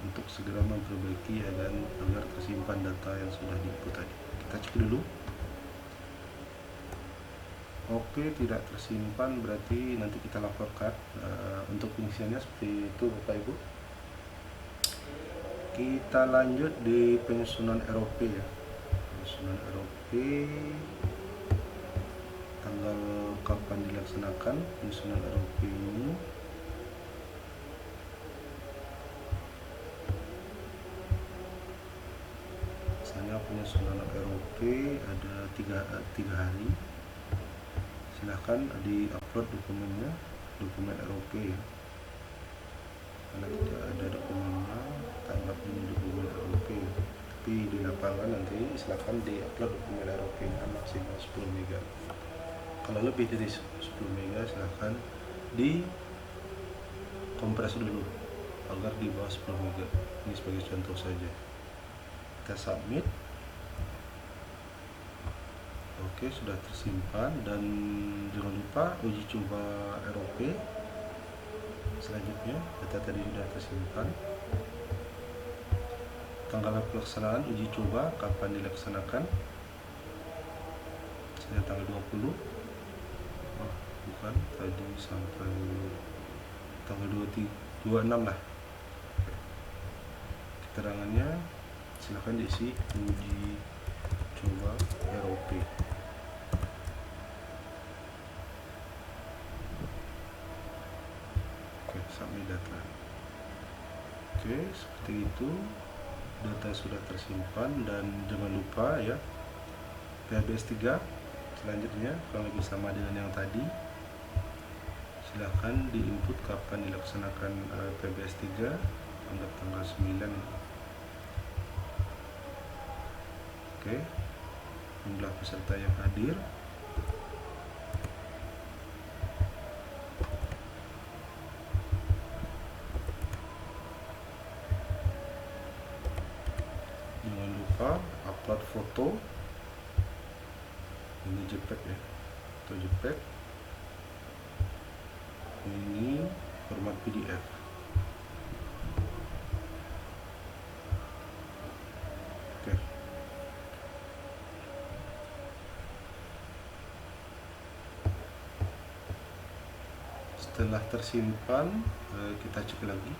untuk segera memperbaiki agar tersimpan data yang sudah diinput tadi. Kita cek dulu. Oke, tidak tersimpan, berarti nanti kita laporkan. Untuk pengisiannya seperti itu Bapak Ibu. Kita lanjut di penyusunan ROP ya. Penyusunan ROP, tanggal kapan dilaksanakan penyusunan ROP ini. Misalnya penyusunan ROP ada 3 hari. Silahkan di-upload dokumennya, dokumen ROP ya. Karena tidak ada dokumennya, tak anggap ini dokumen ROP. Tapi di lapangan nanti silahkan di-upload dokumen ROP-nya maksimal 10 MB. Kalau lebih dari 10 MB silahkan di kompres dulu agar di bawah 10 MB. Ini sebagai contoh saja. Kita submit. Oke, sudah tersimpan, dan jangan lupa uji coba ROP. Selanjutnya data tadi sudah tersimpan. Tanggal pelaksanaan uji coba kapan dilaksanakan? Misalnya tanggal 20. Bukan, tadi sampai tanggal 26 lah. Keterangannya silahkan diisi uji coba ROP. Submit data. Oke, seperti itu. Data sudah tersimpan, dan jangan lupa ya, PHBS 3 selanjutnya kurang lebih sama dengan yang tadi. Silahkan diinput kapan dilaksanakan PHBS 3, anggap tanggal 9. Oke, jumlah peserta yang hadir. Upload foto, ini JPEG ya, atau JPEG, ini format PDF. Oke, Setelah tersimpan, kita cek lagi.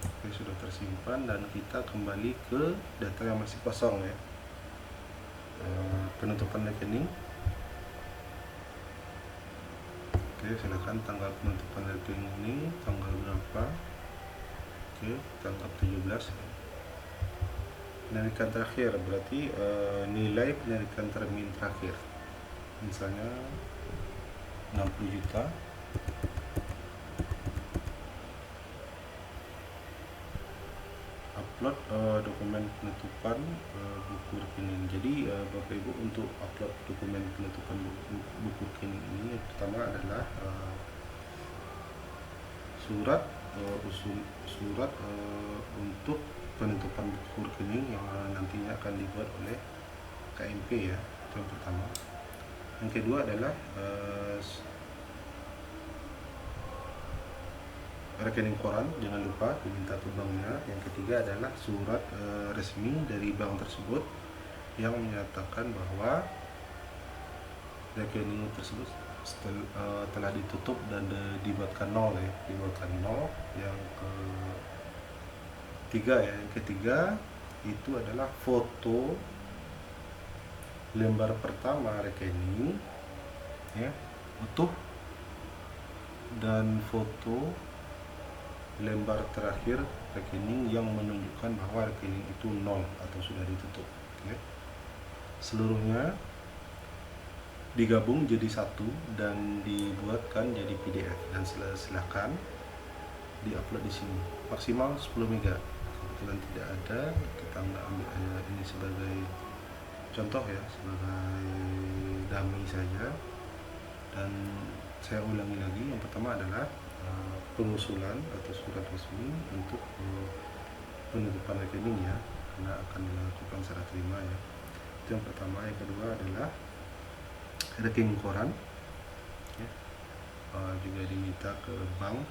Oke, sudah tersimpan dan kita kembali ke data yang masih kosong ya. Penutupan rekening. Oke, silakan tanggal penutupan rekening ini tanggal berapa? Oke, tanggal 17 ya. Penarikan terakhir berarti nilai penarikan termin terakhir, misalnya 60 juta. Upload dokumen penutupan buku rekening. Jadi Bapak Ibu, untuk upload dokumen penutupan buku rekening ini, yang pertama adalah surat untuk penutupan buku rekening yang nantinya akan dibuat oleh KMP ya, itu yang pertama. Yang kedua adalah rekening koran, jangan lupa diminta ke banknya. Yang ketiga adalah surat resmi dari bank tersebut yang menyatakan bahwa rekening tersebut telah ditutup dan dibuatkan nol ya, dibuatkan nol. Yang ketiga itu adalah foto lembar pertama rekening ya, utuh, dan foto lembar terakhir rekening yang menunjukkan bahwa rekening itu nol atau sudah ditutup. Oke. Seluruhnya digabung jadi satu dan dibuatkan jadi PDF, dan silahkan diupload di sini. Maksimal 10 MB. Kebetulan tidak ada, kita nggak ambil ini sebagai contoh ya, sebagai dummy saja. Dan saya ulangi lagi, yang pertama adalah pengusulan atau surat resmi untuk penutupan rekening ya, karena akan dilakukan serah terima ya. Itu yang pertama. Yang kedua adalah rekening koran ya, juga diminta ke bank.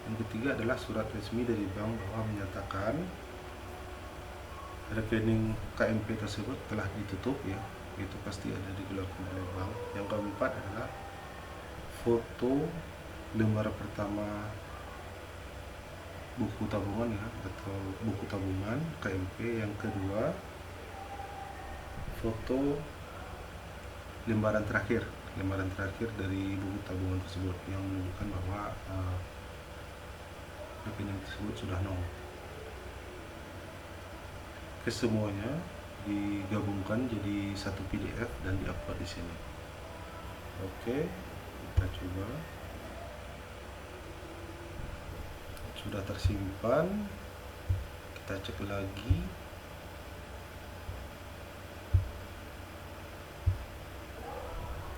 Yang ketiga adalah surat resmi dari bank bahwa menyatakan rekening KMP tersebut telah ditutup ya, itu pasti ada dikeluarkan oleh bank. Yang keempat adalah foto lembar pertama buku tabungan ya, atau buku tabungan KMP. Yang kedua, foto lembaran terakhir dari buku tabungan tersebut yang menunjukkan bahwa rekening tersebut sudah nol. Kesemuanya digabungkan jadi satu PDF dan diupload di sini. Oke, kita coba. Sudah tersimpan, kita cek lagi.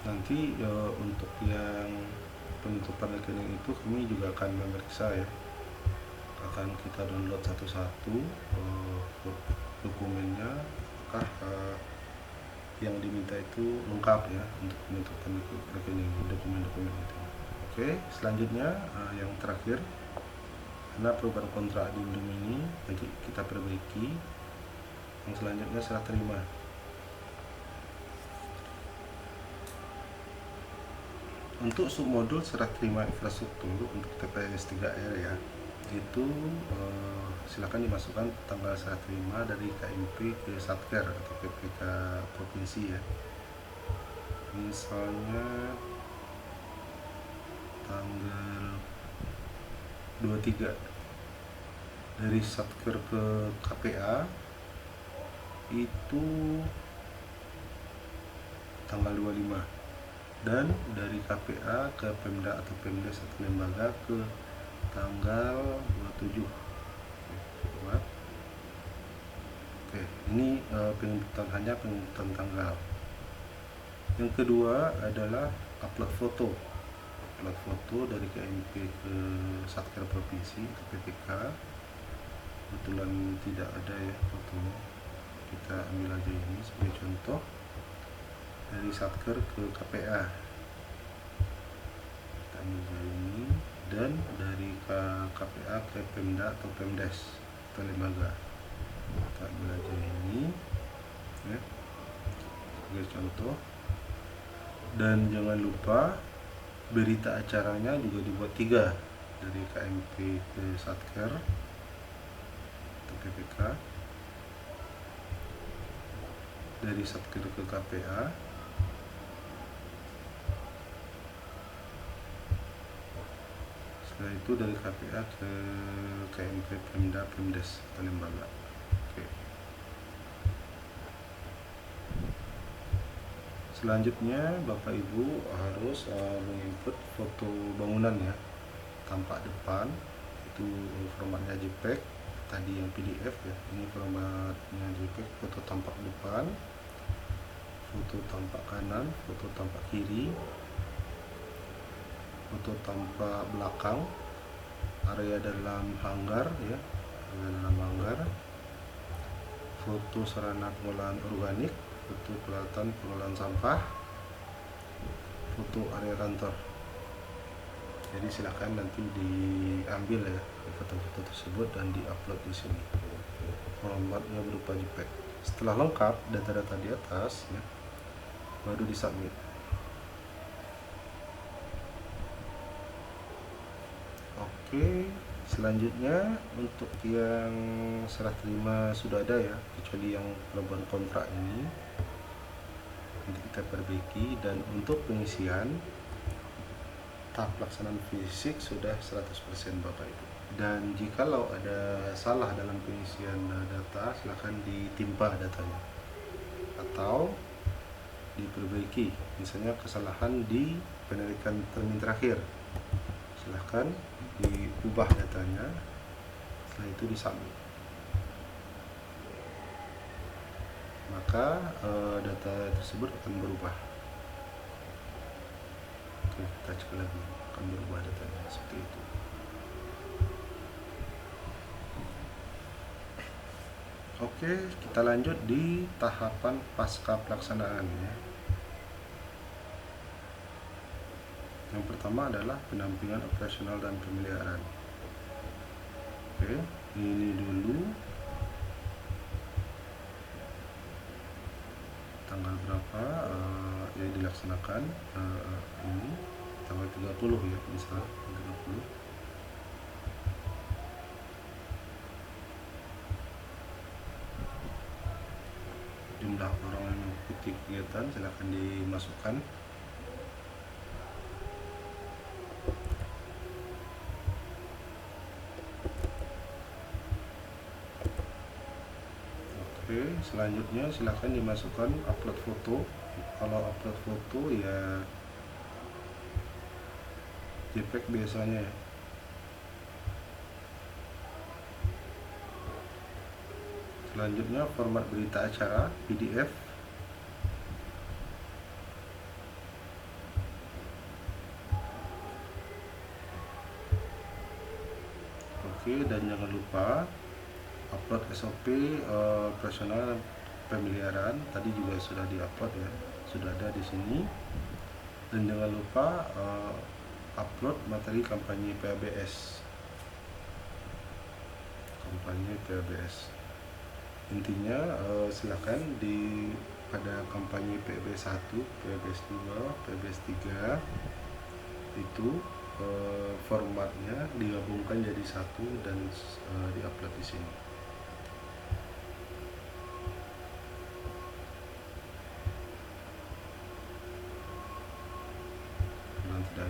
Nanti untuk yang penutupan rekening itu kami juga akan memeriksa ya, akan kita download satu-satu dokumennya, apakah yang diminta itu lengkap ya untuk penutupan rekening, dokumen-dokumen itu. Oke, selanjutnya yang terakhir, karena perubahan kontrak di Indomie ini nanti kita perbaiki. Yang selanjutnya serah terima. Untuk submodul serah terima infrastruktur untuk TPS 3R ya, itu silakan dimasukkan tanggal serah terima dari KMP ke Satker atau PPK provinsi ya. Misalnya tanggal 23 dari Satker ke KPA itu tanggal 25, dan dari KPA ke Pemda atau Pemdes atau lembaga ke tanggal 27. Oke, ini hanya penginputan tanggal. Yang kedua adalah upload foto dari KMP ke Satker provinsi atau PPK. Kebetulan tidak ada ya fotonya, kita ambil aja ini sebagai contoh. Dari Satker ke KPA kita ambil ini, dan dari KPA ke Pemda atau Pemdes atau lembaga. Kita ambil aja ini ya, sebagai contoh. Dan jangan lupa berita acaranya juga dibuat 3, dari KMP ke Satker atau PPK, dari Satker ke KPA, setelah itu dari KPA ke KMP, Pemda, Pemdes atau lembaga. Oke. Selanjutnya Bapak Ibu harus menginput foto bangunan ya, tampak depan, itu formatnya JPEG, tadi yang PDF ya, ini formatnya JPEG, foto tampak depan, foto tampak kanan, foto tampak kiri, foto tampak belakang, area dalam hanggar ya, area dalam hanggar, foto sarana pengolahan organik, foto peralatan pengolahan sampah, foto area kantor. Jadi silakan nanti diambil ya foto-foto tersebut dan diupload di sini. Formatnya berupa JPEG. Setelah lengkap data-data di atas ya, baru disubmit. Oke, selanjutnya untuk yang serah terima sudah ada ya, kecuali yang pelabuhan kontrak ini nanti kita perbaiki. Dan untuk pengisian tahap pelaksanaan fisik sudah 100% Bapak Ibu. Dan jikalau ada salah dalam pengisian data, silakan ditimpa datanya atau diperbaiki. Misalnya kesalahan di penarikan termin terakhir, silahkan diubah datanya, setelah itu disubmit. Maka data tersebut akan berubah. Oke, kita cek lagi, akan berubah datanya seperti itu. Oke, kita lanjut di tahapan pasca pelaksanaan ya. Yang pertama adalah pendampingan operasional dan pemeliharaan. Oke, ini dulu tanggal berapa yang dilaksanakan, ini tanggal 30 ya, misal 30. Jumlah orang yang mengikuti kegiatan silakan dimasukkan. Oke, selanjutnya silakan dimasukkan upload foto. Kalau upload foto ya JPEG biasanya ya. Selanjutnya format berita acara PDF. Oke, dan jangan lupa upload SOP operasional pemeliharaan, tadi juga sudah diupload ya, sudah ada di sini. Dan jangan lupa upload materi kampanye PABS. Kampanye PABS. Intinya silakan di pada kampanye PABS 1, PABS 2, PABS 3 itu formatnya digabungkan jadi satu dan diupload di sini. Kalau tidak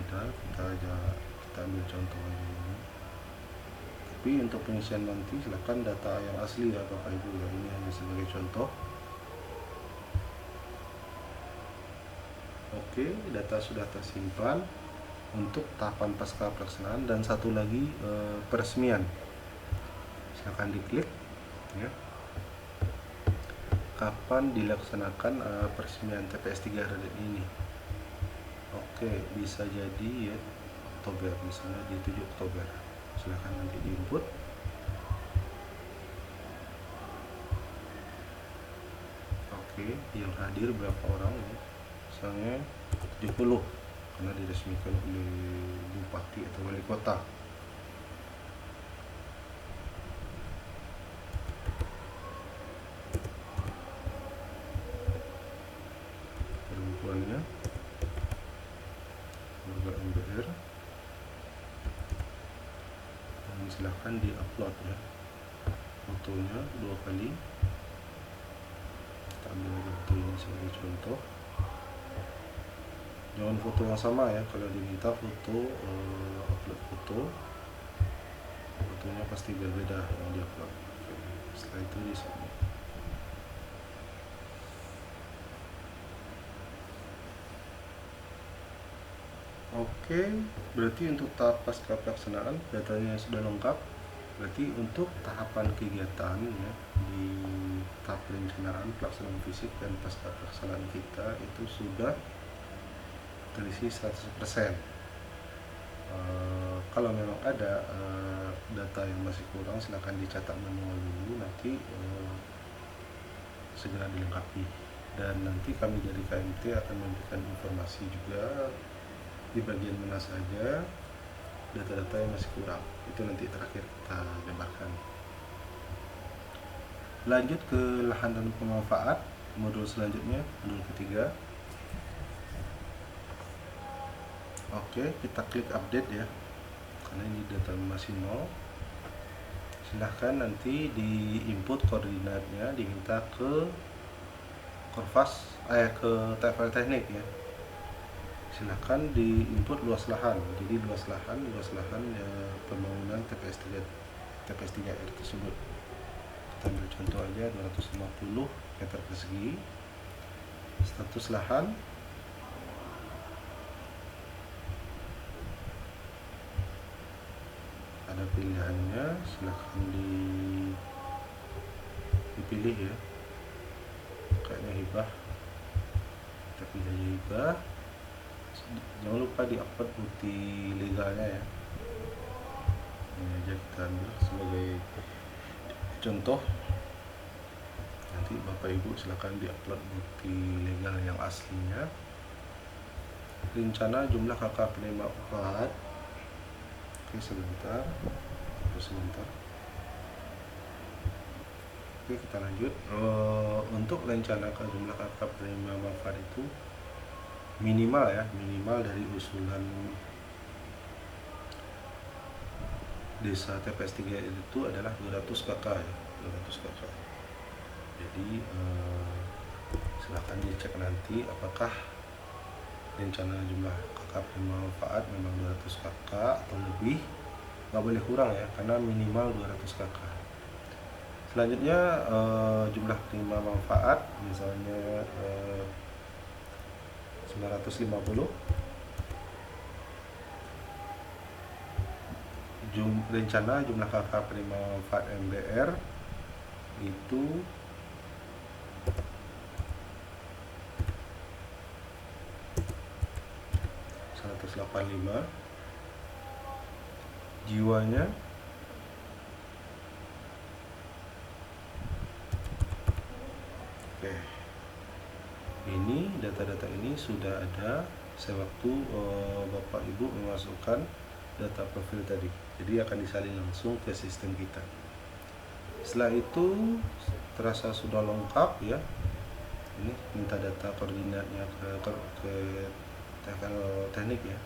ada, kita ambil contoh aja ini. Tapi untuk pengisian nanti silakan data yang asli ya Bapak Ibu ya, ini hanya sebagai contoh. Oke, data sudah tersimpan untuk tahapan pasca pelaksanaan. Dan satu lagi peresmian, silakan diklik ya, kapan dilaksanakan peresmian TPS 3R ini. Oke, bisa jadi ya Oktober, misalnya di 7 Oktober. Silakan nanti diinput. Oke, yang hadir berapa orang ya, misalnya 70 karena diresmikan oleh bupati atau wali kota. silahkan di-upload ya fotonya 2 kali. Kita ambil lagi foto ini sebagai contoh. Jangan foto yang sama ya, kalau diminta foto upload fotonya pasti berbeda yang di-upload. Setelah itu di submit. Oke, berarti untuk tahap pasca pelaksanaan datanya sudah lengkap. Berarti untuk tahapan kegiatan ya, di tahap perencanaan, pelaksanaan fisik dan pasca pelaksanaan kita itu sudah terisi 100%. Kalau memang ada data yang masih kurang, silahkan dicatat manual dulu, nanti segera dilengkapi. Dan nanti kami dari KMT akan memberikan informasi juga di bagian mana saja data-data yang masih kurang, itu nanti terakhir kita jabarkan. Lanjut ke lahan dan pemanfaat, modul selanjutnya, modul ketiga. Oke, kita klik update ya, karena ini data masih nol. Silahkan nanti di input koordinatnya, diminta ke Korvas, ke TFL teknik ya. Silahkan di input luas lahan. Jadi luas lahan ya, pembangunan TPS 3R tersebut. Kita ambil contoh aja 250 meter persegi. Status lahan, ada pilihannya, silahkan dipilih ya. Kayaknya hibah, kita pilih aja hibah. Jangan lupa di-upload bukti legalnya ya. Ini aja kita ambil sebagai contoh. Nanti Bapak Ibu silakan di-upload bukti legal yang aslinya. Rencana jumlah kakak penerima upah. Oke, sebentar. Oke, kita lanjut. Untuk rencana jumlah kakak penerima manfaat itu minimal dari usulan desa TPS 3 itu adalah 200 kakak ya, 200 kakak. Jadi silahkan dicek nanti apakah rencana jumlah kakak penerima manfaat memang 200 kakak atau lebih, nggak boleh kurang ya, karena minimal 200 kakak. Selanjutnya jumlah penerima manfaat misalnya 950. Rencana jumlah kakak penerima manfaat MBR itu 185. Jiwanya oke. Ini data-data ini sudah ada sewaktu Bapak Ibu memasukkan data profil tadi, jadi akan disalin langsung ke sistem kita. Setelah itu terasa sudah lengkap ya, ini minta data koordinatnya ke TFL teknik ya,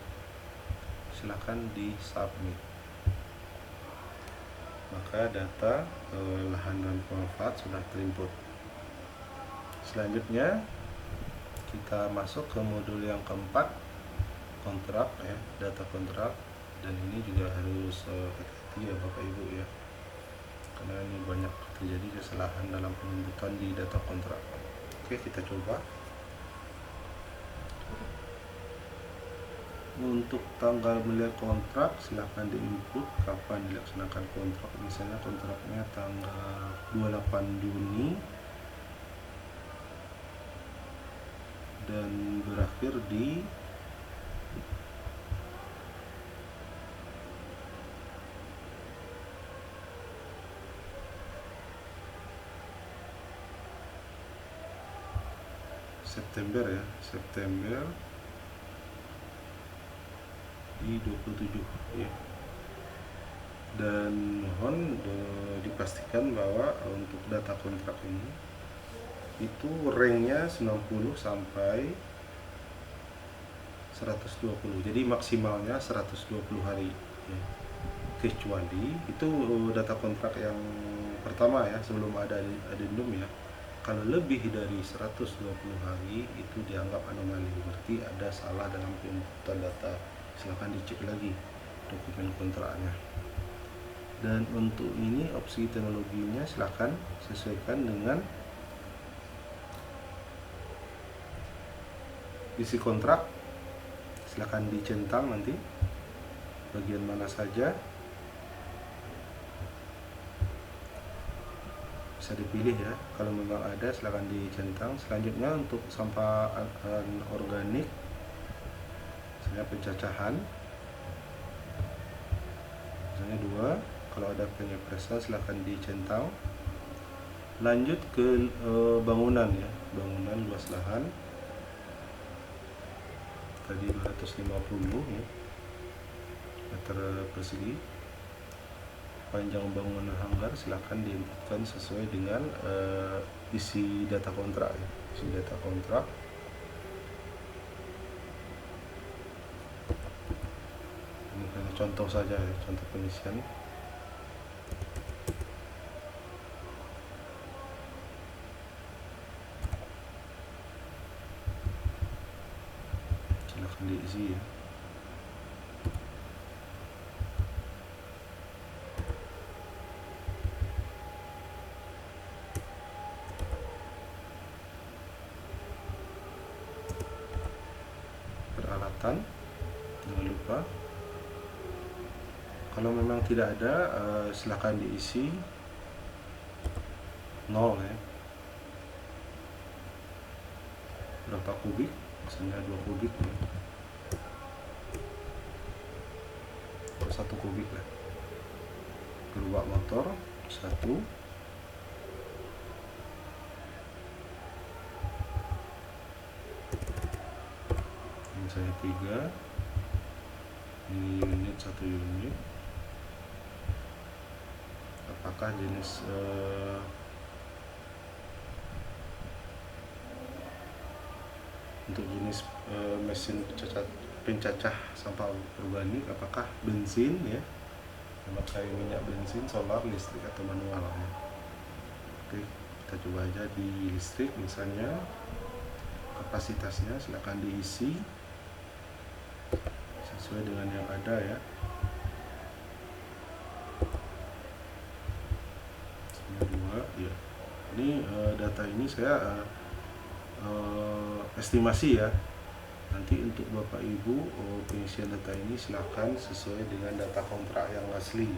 silakan di submit. Maka data lahan dan pemanfaat sudah terinput. Selanjutnya kita masuk ke modul yang keempat, kontrak ya, data kontrak. Dan ini juga harus hati-hati ya Bapak Ibu ya, karena ini banyak terjadi kesalahan dalam penginputan di data kontrak. Oke, kita coba. Untuk tanggal melihat kontrak, silahkan diinput kapan dilaksanakan kontrak. Misalnya kontraknya tanggal 28 Juni dan berakhir di September ya, September di 27 ya. Dan mohon dipastikan bahwa untuk data kontrak ini itu ranknya 90 sampai 120, jadi maksimalnya 120 hari ya. kecuali itu data kontrak yang pertama ya, sebelum ada addendum ya. Kalau lebih dari 120 hari itu dianggap anomali, berarti ada salah dalam penginputan data. Silahkan dicek lagi dokumen kontraknya. Dan untuk ini opsi teknologinya silahkan sesuaikan dengan isi kontrak. Silahkan dicentang nanti bagian mana saja, bisa dipilih ya. Kalau memang ada silahkan dicentang. Selanjutnya untuk sampah organik, misalnya pencacahan, misalnya 2. Kalau ada pengepresan silahkan dicentang. Lanjut ke bangunan ya, bangunan luas lahan tadi 250 ya, meter persegi. Panjang bangunan hanggar silahkan diinputkan sesuai dengan isi data kontrak ya. Isi data kontrak. Ini hanya contoh saja ya, contoh pengisian. Silahkan diisi ya. Peralatan jangan lupa. Kalau memang tidak ada, silahkan diisi 0 ya. Berapa kubik? Misalnya 2 kubik ya. Atau 1 kubik lah. Gerobak motor 1. Misalnya 3. Ini unit 1 unit. Apakah jenis untuk jenis mesin pencacah sampah organik, apakah bensin ya, memakai minyak bensin, solar, listrik atau manual ya. Oke, kita coba aja di listrik. Misalnya kapasitasnya silakan diisi sesuai dengan yang ada ya. Ya, ini data ini saya estimasi ya. Nanti untuk Bapak Ibu pengisian data ini silakan sesuai dengan data kontrak yang asli.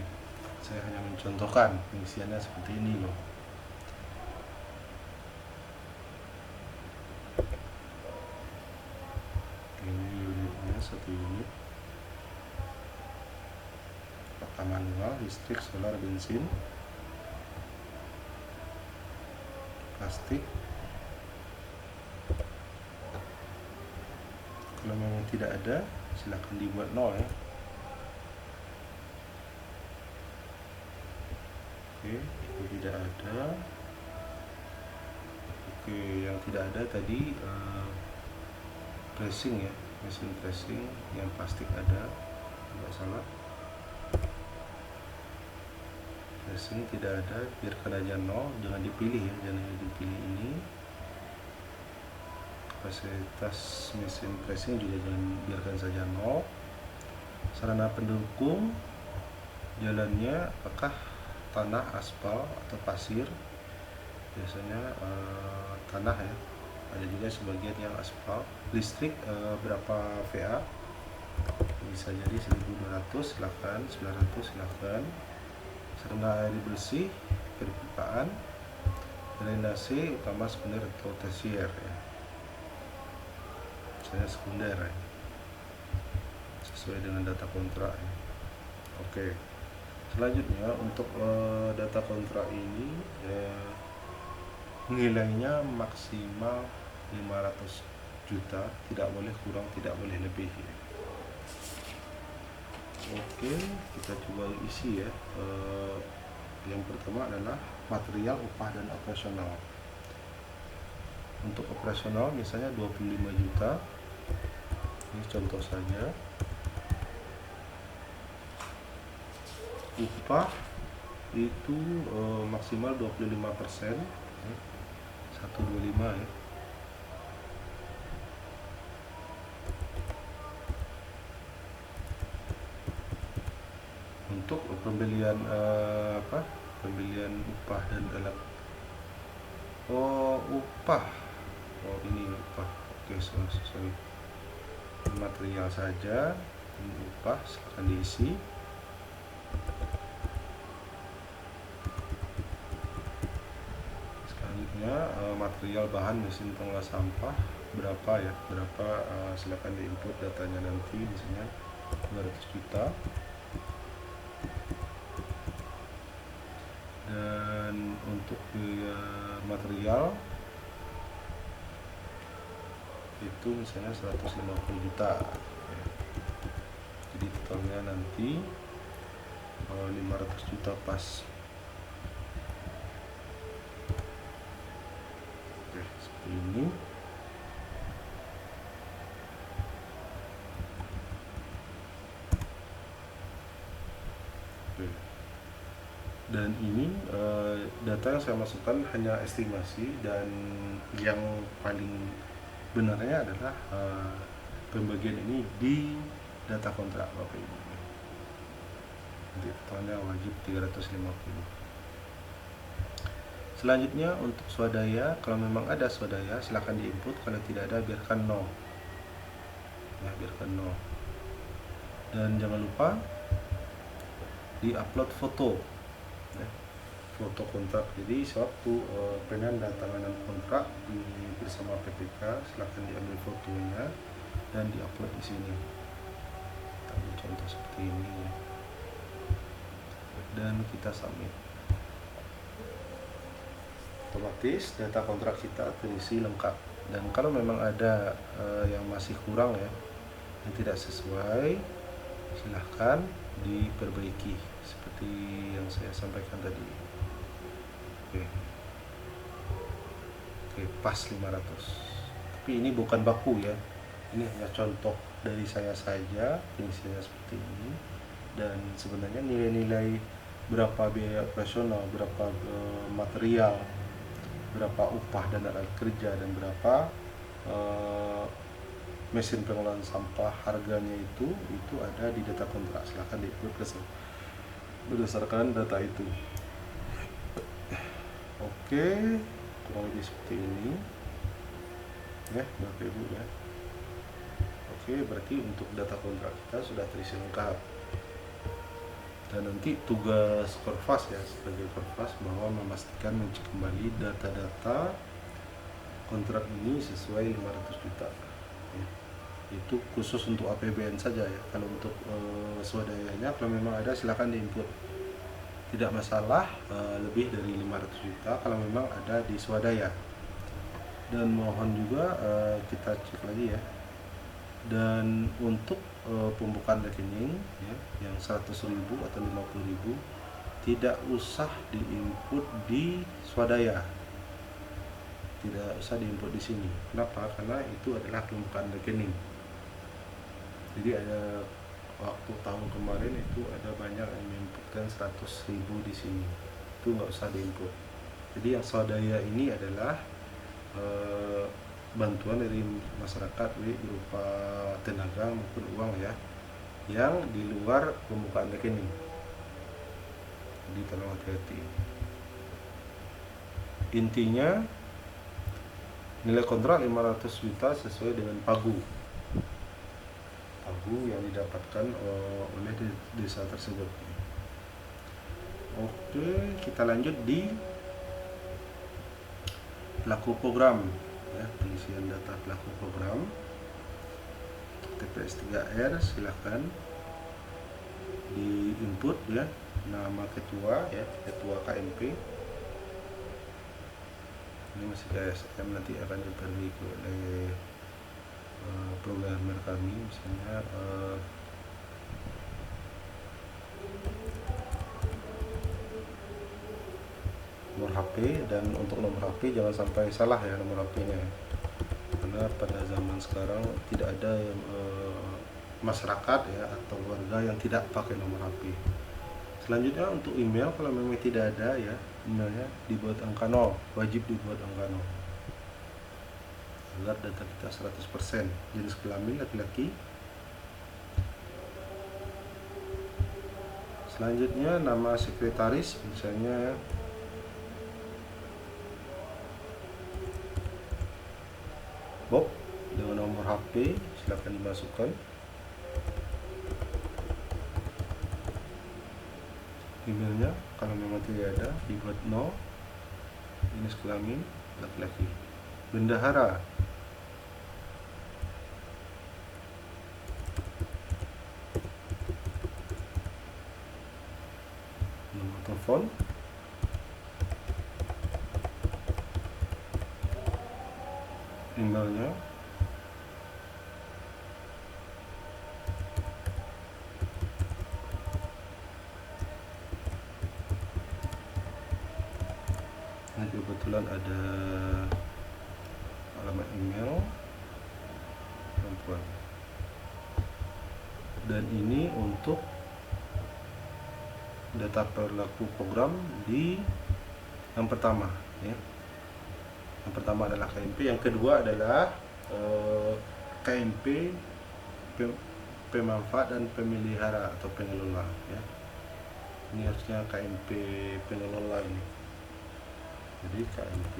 Saya hanya mencontohkan pengisiannya seperti ini loh. Ini unitnya 1 unit. Apakah manual, listrik, solar, bensin, plastik. Kalau memang tidak ada, silakan dibuat 0 ya. Oke, itu tidak ada. Oke, yang tidak ada tadi pressing ya, mesin pressing yang plastik ada, tidak salah. Pressing tidak ada, biarkan aja 0, jangan dipilih ya, jangan dipilih ini. Kapasitas mesin pressing juga jangan, biarkan saja 0. Sarana pendukung, jalannya apakah tanah, aspal atau pasir. Biasanya tanah ya, ada juga sebagian yang aspal. Listrik berapa VA, bisa jadi 1200 silahkan, 900 silahkan. Sarana air bersih, perpipaan, drainase utama, sekunder atau tersier ya. Saya sekunder ya, sesuai dengan data kontrak ya. Oke, selanjutnya untuk data kontrak ini nilainya maksimal 500 juta, tidak boleh kurang, tidak boleh lebih ya. Oke, kita coba isi ya. Yang pertama adalah material, upah, dan operasional. Untuk operasional misalnya 25 juta. Ini contoh saja. upah itu maksimal 25%, 125 ya. Untuk pembelian pembelian upah dan alat. Upah. Ini upah. Oke, sorry. Material saja. Ini upah, silahkan diisi. Selanjutnya material bahan mesin pengolah sampah berapa ya? Silahkan diinput datanya nanti, misalnya 200 juta. Dan untuk material itu misalnya 150 juta ya. Jadi totalnya nanti 500 juta pas. Oke, seperti ini. Oke. Dan ini data yang saya masukkan hanya estimasi, dan yang paling benarnya adalah pembagian ini di data kontrak Bapak Ibu. Nanti totalnya wajib 350. Selanjutnya untuk swadaya, kalau memang ada swadaya silahkan diinput, kalau tidak ada biarkan 0 ya, biarkan 0. Dan jangan lupa di-upload foto ya, foto kontrak. Jadi sewaktu penandatanganan kontrak bersama PPK, silahkan diambil fotonya dan diupload di sini. Kita ambil contoh seperti ini ya. Dan kita submit. Otomatis data kontrak kita terisi lengkap. Dan kalau memang ada yang masih kurang ya, yang tidak sesuai, silahkan diperbaiki seperti yang saya sampaikan tadi. Oke, pas 500. Tapi ini bukan baku ya, ini hanya contoh dari saya saja, fungsinya seperti ini. Dan sebenarnya nilai-nilai berapa biaya operasional, berapa material, berapa upah dan alat kerja, dan berapa mesin pengolahan sampah, harganya itu ada di data kontrak. Silahkan diinput berdasarkan data itu. Oke, kurang lebih seperti ini ya Bapak Ibu ya. Oke, berarti untuk data kontrak kita sudah terisi lengkap. Dan nanti tugas Korfas ya, sebagai Korfas, bahwa memastikan mencek kembali data-data kontrak ini sesuai 500 juta ya. Itu khusus untuk APBN saja ya. Kalau untuk swadayanya, kalau memang ada silahkan diinput, tidak masalah lebih dari 500 juta kalau memang ada di swadaya. Dan mohon juga kita cek lagi ya. Dan untuk pembukaan rekening ya, yang 100.000 atau 50.000 tidak usah diinput di swadaya, tidak usah diinput di sini. Kenapa? Karena itu adalah pembukaan rekening. Jadi ada waktu tahun kemarin itu ada banyak yang menginputkan 100.000 di sini, itu nggak usah diinput. Jadi yang swadaya ini adalah bantuan dari masyarakat berupa tenaga maupun uang ya, yang di luar pembukaan rekening. Jadi tolong hati-hati. Intinya nilai kontrak 500 juta sesuai dengan pagu yang didapatkan oleh desa tersebut. Oke, kita lanjut di pelaku program ya, pengisian data pelaku program untuk TPS 3R. Silahkan di input ya, nama ketua ya, ketua KMP. Ini masih KSM, nanti akan diperbaiki oleh programmer kami, misalnya nomor HP. Dan untuk nomor HP jangan sampai salah ya nomor HP-nya, karena pada zaman sekarang tidak ada masyarakat ya atau warga yang tidak pakai nomor HP. Selanjutnya untuk email, kalau memang tidak ada ya emailnya, dibuat angka 0, wajib dibuat angka 0 agar data kita 100%. Jenis kelamin laki-laki. Selanjutnya nama sekretaris, misalnya Bob, dengan nomor HP silakan dimasukkan. Emailnya kalau memang tidak ada dibuat 0. Jenis kelamin laki-laki. Bendahara, nomor telepon, emailnya, ini kebetulan ada alamat email perempuan. Dan ini untuk data pelaku program di yang pertama ya. Yang pertama adalah KMP, yang kedua adalah KMP pemanfaat dan pemelihara atau pengelola ya. Ini harusnya KMP pengelola ini. Jadi KMP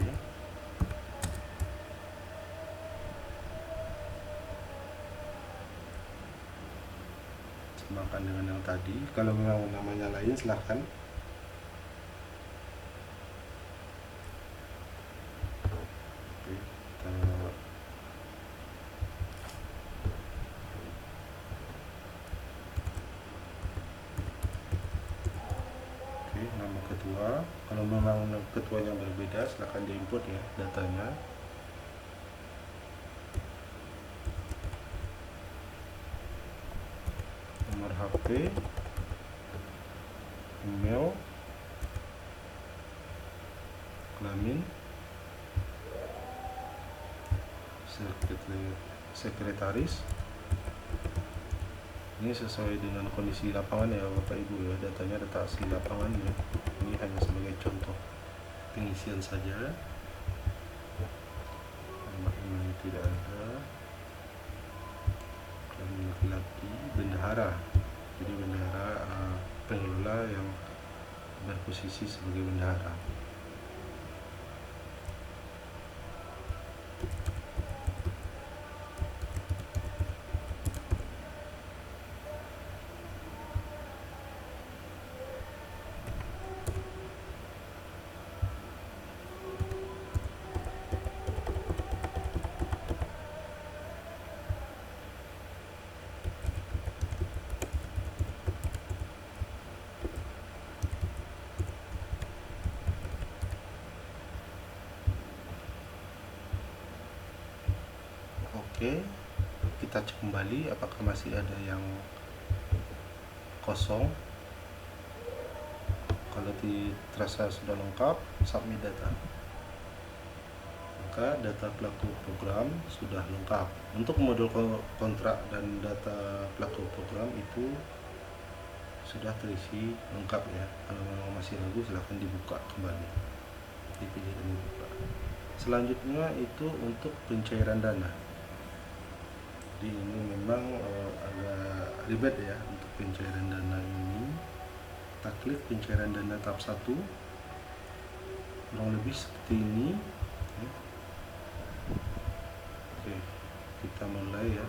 samakan dengan yang tadi. Kalau memang namanya lain silahkan. Nama ketua, kalau memang ketuanya berbeda silahkan diinput ya datanya. Nomor HP, email, kelamin, sekretaris. Ini sesuai dengan kondisi lapangan ya Bapak Ibu ya, datanya data asli lapangan ya. Ini hanya sebagai contoh pengisian saja. Nomor email tidak ada. Kelamin laki-laki, bendahara. Jadi bendahara pengelola yang berposisi sebagai bendahara. Oke, kita cek kembali apakah masih ada yang kosong. Kalau terasa sudah lengkap, submit data. Maka data pelaku program sudah lengkap. Untuk modul kontrak dan data pelaku program itu sudah terisi lengkap ya. Kalau memang masih ragu silahkan dibuka kembali, dipilih dan dibuka. Selanjutnya itu untuk pencairan dana. Jadi ini memang agak ribet ya untuk pencairan dana ini. Kita klik pencairan dana tahap 1, kurang lebih seperti ini ya. Oke, kita mulai ya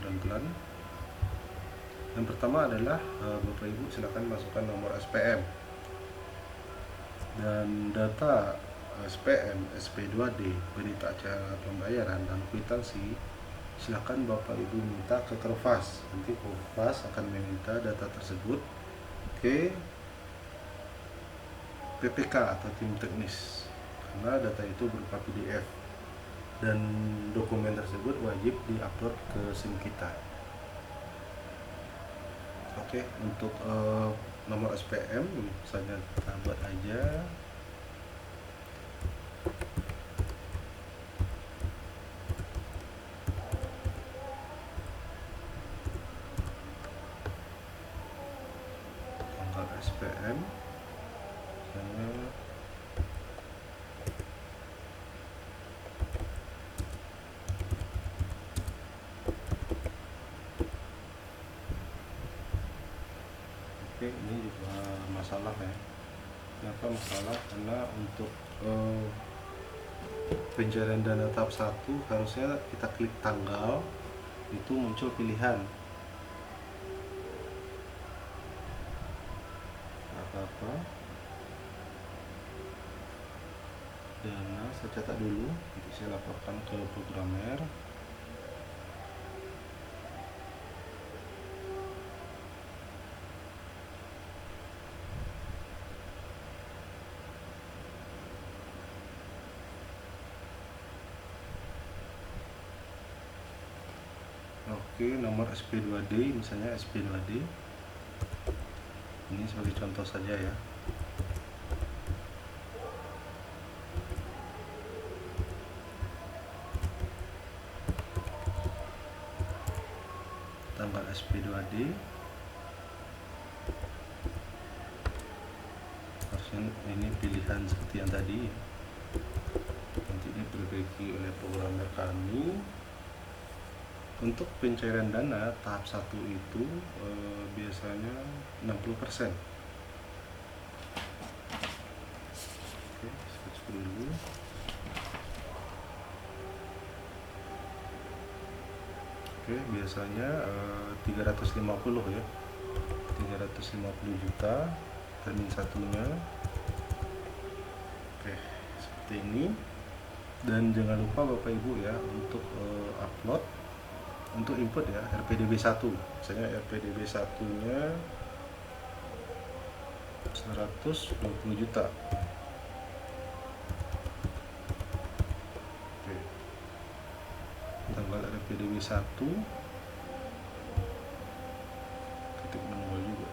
pelan-pelan. Yang pertama adalah Bapak Ibu silakan masukkan nomor SPM dan data SPM, SP2D, berita acara pembayaran dan kwitansi. Silakan Bapak Ibu minta ke Kerfas. Nanti Kerfas akan meminta data tersebut ke PPK atau tim teknis, karena data itu berupa PDF dan dokumen tersebut wajib diupload ke SIM kita. Oke, untuk nomor SPM misalnya kita buat aja SPM bermasalah karena untuk pencairan dana tahap 1 harusnya kita klik tanggal, itu muncul pilihan apa dana. Saya catat dulu, nanti saya laporkan ke programmer. Oke, nomor SP2D, misalnya SP2D ini sebagai contoh saja ya. Tanggal SP2D harusnya ini pilihan seperti yang tadi, nanti diperbaiki oleh programmer kami. Untuk pencairan dana tahap 1 itu biasanya 60%. Oke, switch dulu. Oke, biasanya 350 ya, 350 juta termin satunya. Oke, seperti ini. Dan jangan lupa Bapak Ibu ya, untuk upload, untuk input ya, RPDB 1. Misalnya RPDB 1 nya 120 juta. Oke. Tanggal RPDB 1 ketik manual juga.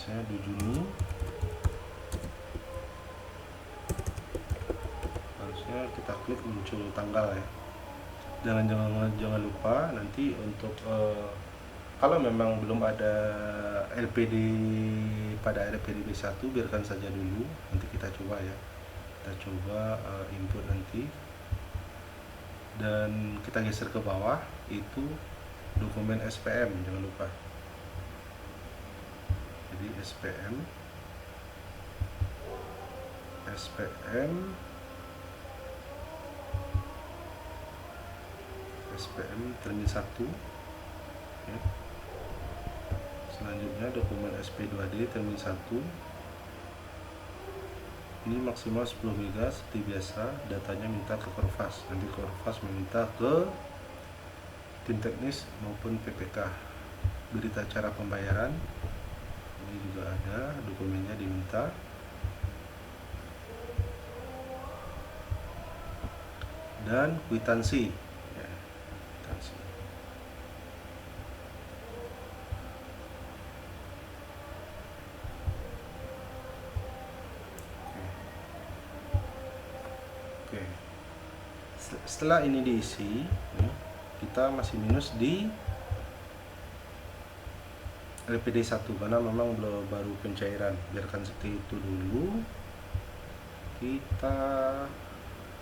Saya 2 Juni. Harusnya kita klik muncul tanggal ya. Jangan lupa nanti untuk kalau memang belum ada LPD pada RPDB 1, biarkan saja dulu, nanti kita coba ya. Kita coba input nanti, dan kita geser ke bawah, itu dokumen SPM, jangan lupa. Jadi SPM termin 1 ya. Selanjutnya dokumen SP2D termin 1, ini maksimal 10 MB seperti biasa. Datanya minta ke Korfas, nanti Korfas meminta ke tim teknis maupun PPK. Berita cara pembayaran ini juga ada, dokumennya diminta. Dan kwitansi ya, kwitansi. Oke. Setelah ini diisi ya, kita masih minus di LPD 1 karena memang belum baru pencairan. Biarkan seperti itu dulu. Kita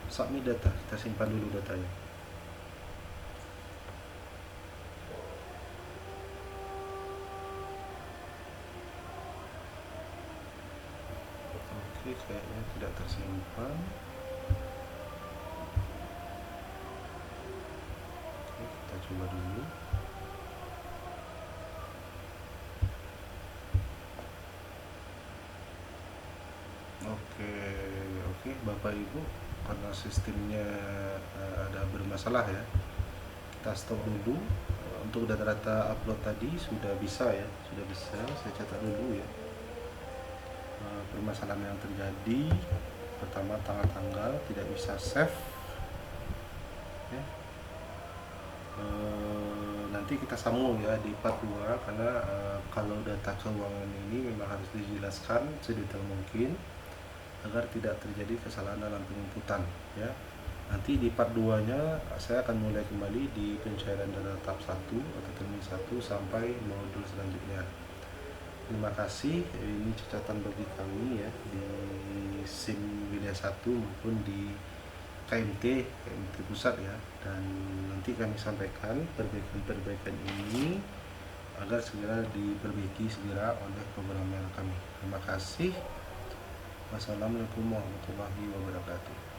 submit data, kita simpan dulu datanya. Oke, kayaknya tidak tersimpan. Oke, kita coba dulu. Oke, Bapak Ibu, karena sistemnya ada bermasalah ya, kita stop dulu. Untuk data-data upload tadi sudah bisa ya, sudah bisa. Saya catat dulu ya permasalahan yang terjadi. Pertama, tanggal tidak bisa save ya. Nanti kita sambung ya di part 2, karena kalau data keuangan ini memang harus dijelaskan sedetail mungkin agar tidak terjadi kesalahan dalam penginputan ya. Nanti di part 2 nya saya akan mulai kembali di pencairan dana tahap 1 atau termin 1 sampai modul selanjutnya. Terima kasih. Ini catatan bagi kami ya, di SIM wilayah 1 maupun di KMT pusat ya. Dan nanti kami sampaikan perbaikan ini agar segera diperbaiki segera oleh programmer kami. Terima kasih. Wassalamualaikum warahmatullahi wabarakatuh.